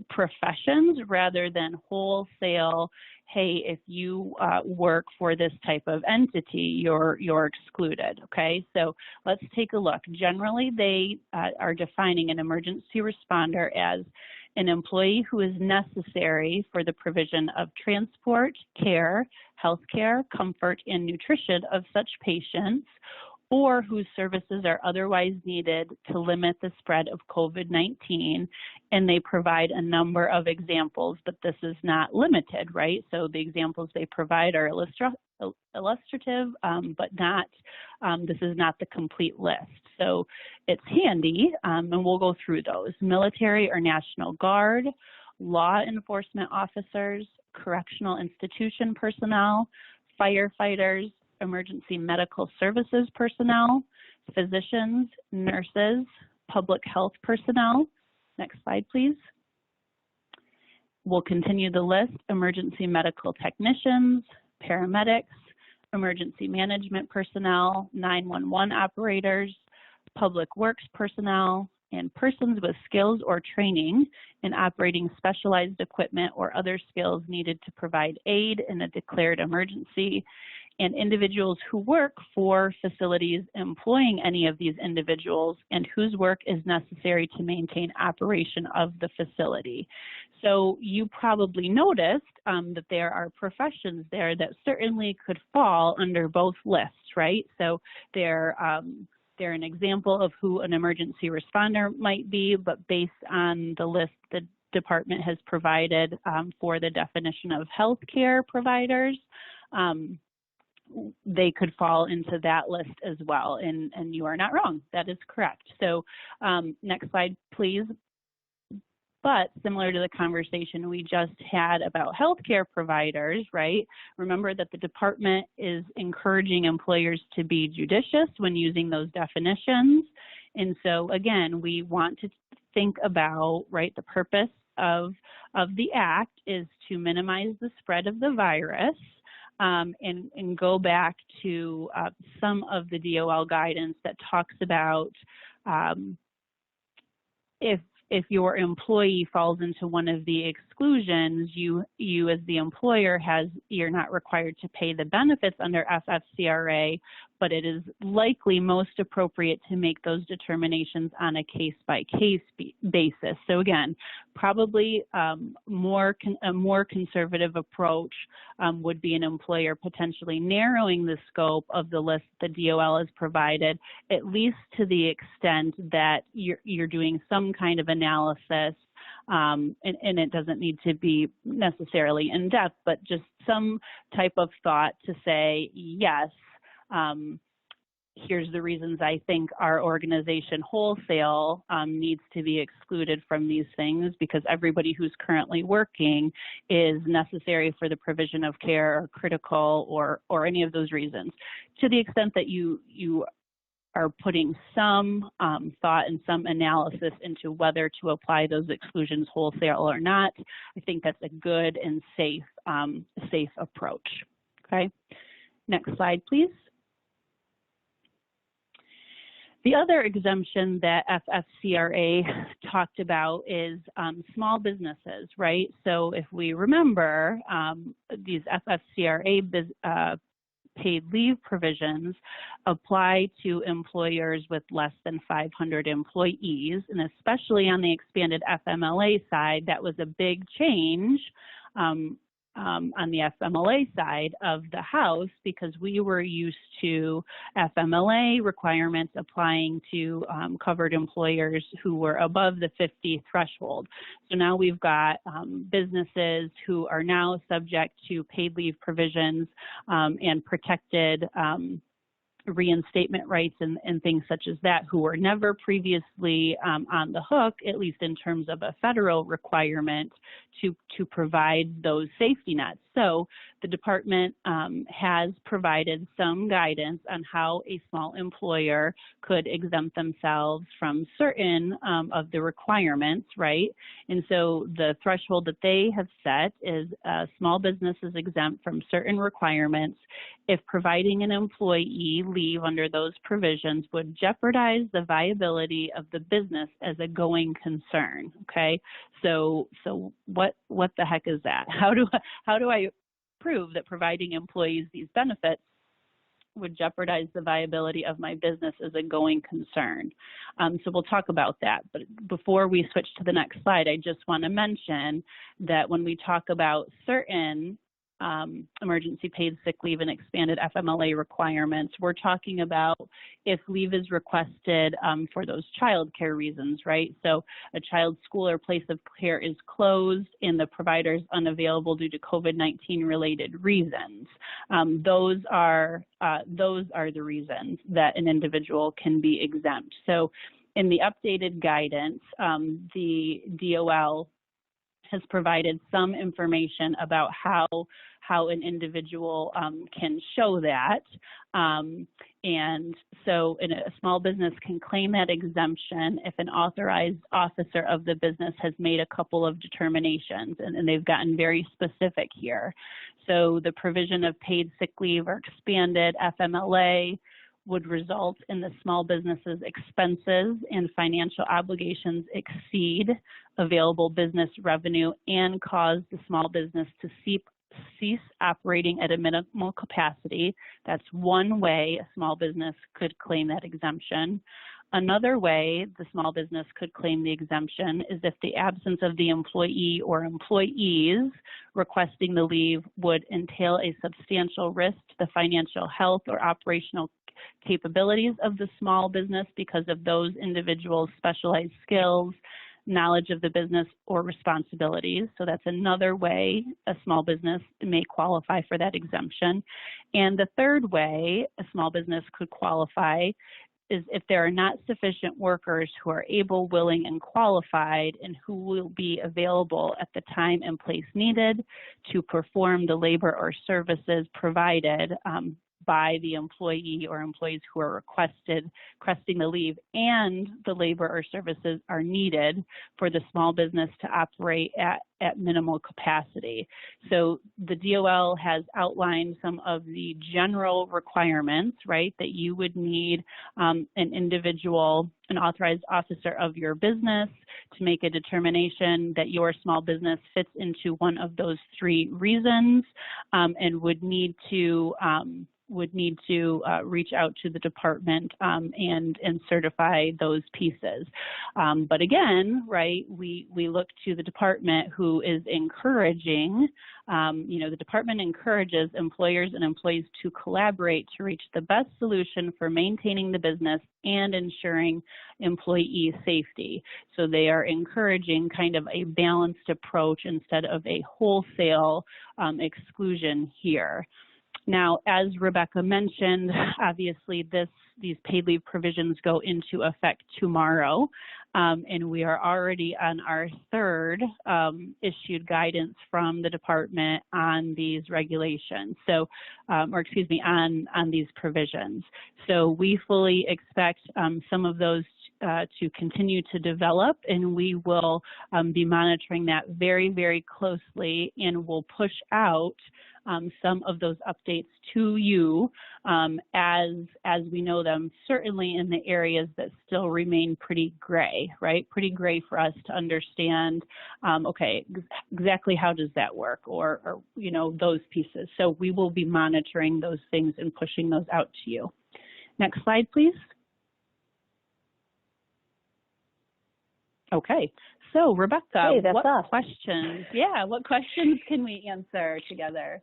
professions rather than wholesale, hey, if you work for this type of entity, you're excluded, okay? So let's take a look. Generally, they are defining an emergency responder as an employee who is necessary for the provision of transport, care, healthcare, comfort, and nutrition of such patients, or whose services are otherwise needed to limit the spread of COVID-19. And they provide a number of examples, but this is not limited, right? So the examples they provide are illustrative, but not, this is not the complete list. So it's handy, and we'll go through those. Military or National Guard, law enforcement officers, correctional institution personnel, firefighters, emergency medical services personnel, physicians, nurses, public health personnel. Next slide, please. We'll continue the list. Emergency medical technicians, paramedics, emergency management personnel, 911 operators, public works personnel, and persons with skills or training in operating specialized equipment or other skills needed to provide aid in a declared emergency, and individuals who work for facilities employing any of these individuals and whose work is necessary to maintain operation of the facility. So you probably noticed that there are professions there that certainly could fall under both lists, right? So they're an example of who an emergency responder might be, but based on the list the department has provided for the definition of healthcare providers, they could fall into that list as well, and you are not wrong. That is correct. So next slide, please. But similar to the conversation we just had about healthcare providers, right? Remember that the department is encouraging employers to be judicious when using those definitions. And so again, we want to think about, right, the purpose of the act is to minimize the spread of the virus. And go back to some of the DOL guidance that talks about if your employee falls into one of the exclusions, you as the employer you're not required to pay the benefits under FFCRA, but it is likely most appropriate to make those determinations on a case-by-case basis. So again, probably a more conservative approach would be an employer potentially narrowing the scope of the list the DOL has provided, at least to the extent that you're doing some kind of analysis, and it doesn't need to be necessarily in depth, but just some type of thought to say, yes, here's the reasons I think our organization wholesale needs to be excluded from these things, because everybody who's currently working is necessary for the provision of care or critical or any of those reasons. To the extent that you are putting some thought and some analysis into whether to apply those exclusions wholesale or not, I think that's a good and safe approach. Okay, next slide, please. The other exemption that FFCRA talked about is small businesses, right? So if we remember, these FFCRA paid leave provisions apply to employers with less than 500 employees, and especially on the expanded FMLA side, that was a big change on the FMLA side of the house, because we were used to FMLA requirements applying to covered employers who were above the 50 threshold. So now we've got businesses who are now subject to paid leave provisions and protected reinstatement rights and things such as that, who were never previously on the hook, at least in terms of a federal requirement to provide those safety nets. So the department has provided some guidance on how a small employer could exempt themselves from certain of the requirements, right? And so the threshold that they have set is small business is exempt from certain requirements if providing an employee leave under those provisions would jeopardize the viability of the business as a going concern. Okay, so what the heck is that? How do I prove that providing employees these benefits would jeopardize the viability of my business as a going concern? So we'll talk about that. But before we switch to the next slide, I just want to mention that when we talk about certain emergency paid sick leave and expanded FMLA requirements, we're talking about if leave is requested for those child care reasons, right? So a child's school or place of care is closed and the provider is unavailable due to COVID-19 related reasons. Those are the reasons that an individual can be exempt. So in the updated guidance, the DOL has provided some information about how an individual can show that. And so a small business can claim that exemption if an authorized officer of the business has made a couple of determinations, and they've gotten very specific here. So the provision of paid sick leave or expanded FMLA would result in the small business's expenses and financial obligations exceed available business revenue and cause the small business to cease operating at a minimal capacity. That's one way a small business could claim that exemption. Another way the small business could claim the exemption is if the absence of the employee or employees requesting the leave would entail a substantial risk to the financial health or operational capabilities of the small business because of those individuals' specialized skills, knowledge of the business, or responsibilities. So that's another way a small business may qualify for that exemption. And the third way a small business could qualify is if there are not sufficient workers who are able, willing, and qualified and who will be available at the time and place needed to perform the labor or services provided by the employee or employees who are requesting the leave, and the labor or services are needed for the small business to operate at minimal capacity. So the DOL has outlined some of the general requirements, right, that you would need an authorized officer of your business to make a determination that your small business fits into one of those three reasons, and would need to would need to reach out to the department and certify those pieces. But again, right, we look to the department who is encouraging, the department encourages employers and employees to collaborate to reach the best solution for maintaining the business and ensuring employee safety. So they are encouraging kind of a balanced approach instead of a wholesale exclusion here. Now, as Rebecca mentioned, obviously these paid leave provisions go into effect tomorrow, and we are already on our third issued guidance from the department on these regulations. So, on these provisions. So we fully expect some of those to continue to develop, and we will be monitoring that very, very closely, and we'll push out some of those updates to you as we know them, certainly in the areas that still remain pretty gray, right? Pretty gray for us to understand, okay, exactly how does that work, or those pieces. So we will be monitoring those things and pushing those out to you. Next slide, please. Okay, so Rebecca, hey, what us. what questions can we answer together?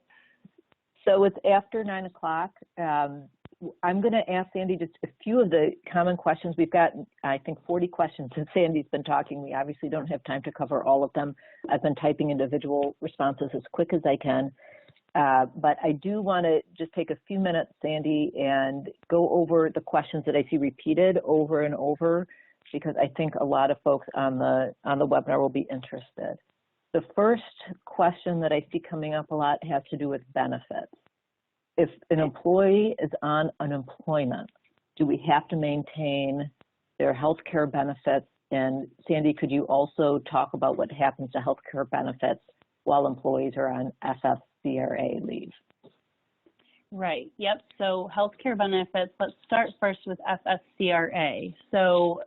So it's after 9 o'clock. I'm going to ask Sandy just a few of the common questions. We've got, I think, 40 questions since Sandy's been talking. We obviously don't have time to cover all of them. I've been typing individual responses as quick as I can. But I do want to just take a few minutes, Sandy, and go over the questions that I see repeated over and over, because I think a lot of folks on the webinar will be interested. The first question that I see coming up a lot has to do with benefits. If an employee is on unemployment, do we have to maintain their health care benefits? And Sandy, could you also talk about what happens to health care benefits while employees are on FFCRA leave? Right, yep, so healthcare benefits, let's start first with FFCRA. So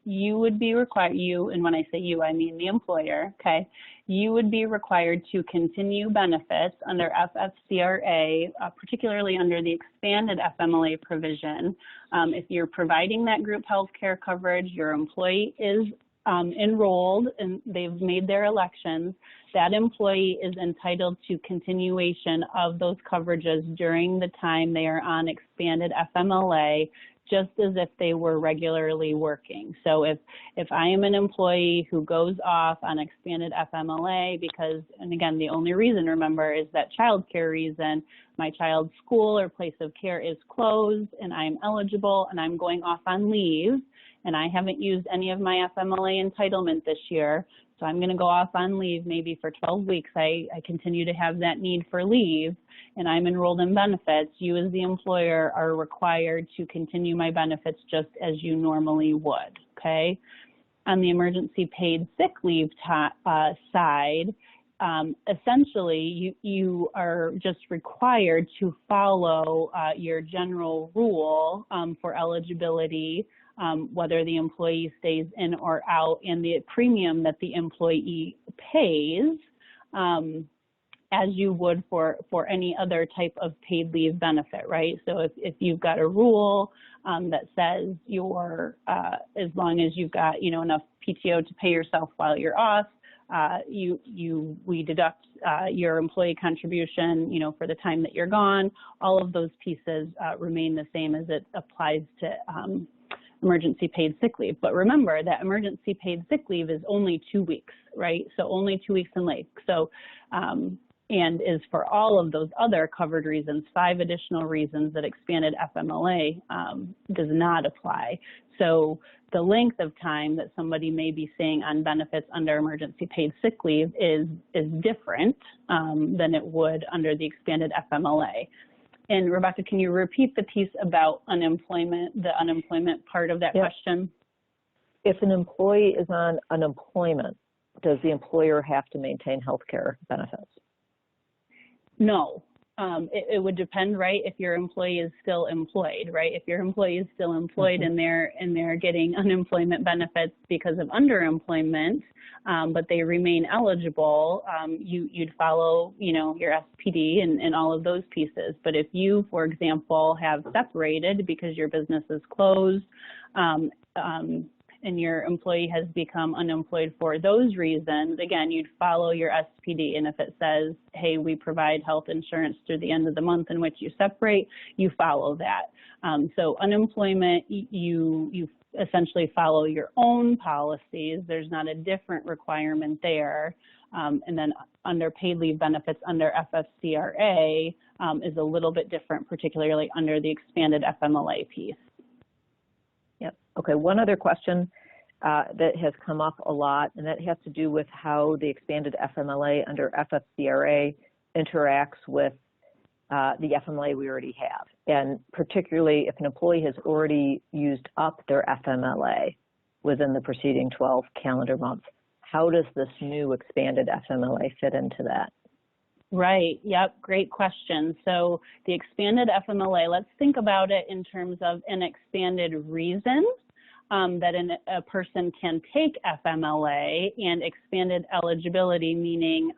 you would be required, and when I say you, I mean the employer, okay? You would be required to continue benefits under FFCRA, particularly under the expanded FMLA provision. If you're providing that group healthcare coverage, your employee is enrolled and they've made their elections, that employee is entitled to continuation of those coverages during the time they are on expanded FMLA, just as if they were regularly working. So if I am an employee who goes off on expanded FMLA because, and again, the only reason, remember, is that childcare reason, my child's school or place of care is closed and I'm eligible and I'm going off on leave, and I haven't used any of my FMLA entitlement this year, so I'm going to go off on leave maybe for 12 weeks. I continue to have that need for leave, and I'm enrolled in benefits. You as the employer are required to continue my benefits just as you normally would, okay? On the emergency paid sick leave side, essentially you are just required to follow your general rule for eligibility, whether the employee stays in or out, and the premium that the employee pays as you would for any other type of paid leave benefit, right? So if you've got a rule that says as long as you've got enough PTO to pay yourself while you're off, we deduct your employee contribution, for the time that you're gone. All of those pieces remain the same as it applies to emergency paid sick leave. But remember that emergency paid sick leave is only 2 weeks, right? So only 2 weeks in length. So, and is for all of those other covered reasons, 5 additional reasons that expanded FMLA does not apply. So the length of time that somebody may be staying on benefits under emergency paid sick leave is different than it would under the expanded FMLA. And Rebecca, can you repeat the piece about unemployment, the unemployment part of that question? If an employee is on unemployment, does the employer have to maintain health care benefits? No. It would depend, right, if your employee is still employed, right? If your employee is still employed and they're getting unemployment benefits because of underemployment, but they remain eligible, you'd follow, your SPD and all of those pieces. But if you, for example, have separated because your business is closed, and your employee has become unemployed for those reasons, again, you'd follow your SPD. And if it says, hey, we provide health insurance through the end of the month in which you separate, you follow that. So unemployment, you essentially follow your own policies. There's not a different requirement there. And then under paid leave benefits under FFCRA is a little bit different, particularly under the expanded FMLA piece. Yep. Okay, one other question that has come up a lot, and that has to do with how the expanded FMLA under FFCRA interacts with the FMLA we already have. And particularly if an employee has already used up their FMLA within the preceding 12 calendar months, how does this new expanded FMLA fit into that? Right. Yep. Great question. So the expanded FMLA, let's think about it in terms of an expanded reason that a person can take FMLA, and expanded eligibility, meaning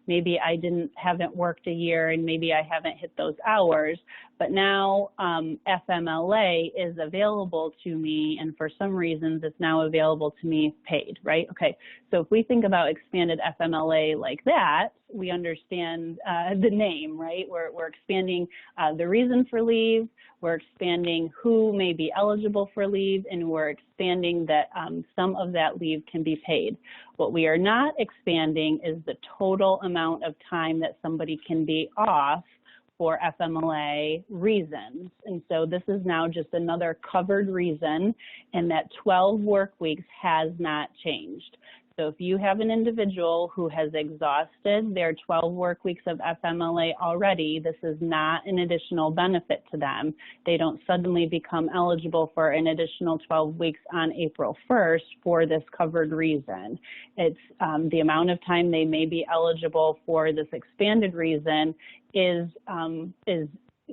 maybe I haven't worked a year and maybe I haven't hit those hours, but now FMLA is available to me, and for some reasons it's now available to me paid, right? Okay, so if we think about expanded FMLA like that, we understand the name, right? We're expanding the reason for leave, we're expanding who may be eligible for leave, and we're expanding that some of that leave can be paid. What we are not expanding is the total amount of time that somebody can be off for FMLA reasons. And so this is now just another covered reason, and that 12 work weeks has not changed. So if you have an individual who has exhausted their 12 work weeks of FMLA already, this is not an additional benefit to them. They don't suddenly become eligible for an additional 12 weeks on April 1st for this covered reason. It's the amount of time they may be eligible for this expanded reason is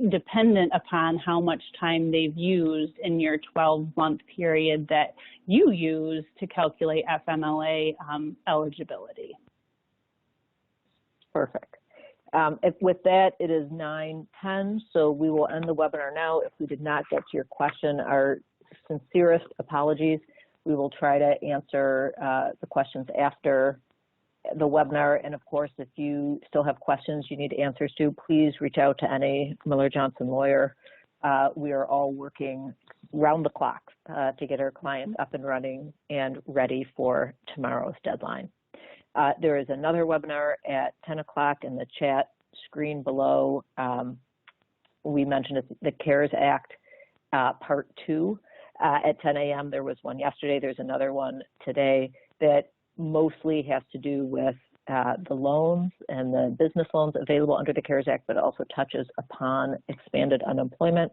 dependent upon how much time they've used in your 12-month period that you use to calculate FMLA eligibility. Perfect. With that, it is 9:10, so we will end the webinar now. If we did not get to your question, our sincerest apologies. We will try to answer the questions after the webinar, and of course, if you still have questions you need answers to, please reach out to any Miller Johnson lawyer. We are all working round the clock to get our clients up and running and ready for tomorrow's deadline. There is another webinar at 10 o'clock in the chat screen below. We mentioned it's the CARES Act Part 2 at 10 a.m. There was one yesterday. There's another one today that mostly has to do with the loans and the business loans available under the CARES Act, but also touches upon expanded unemployment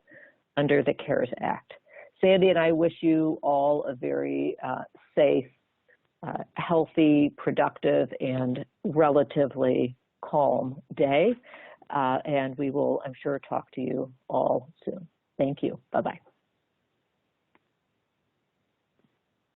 under the CARES Act. Sandy and I wish you all a very safe, healthy, productive, and relatively calm day. And we will, I'm sure, talk to you all soon. Thank you. Bye-bye.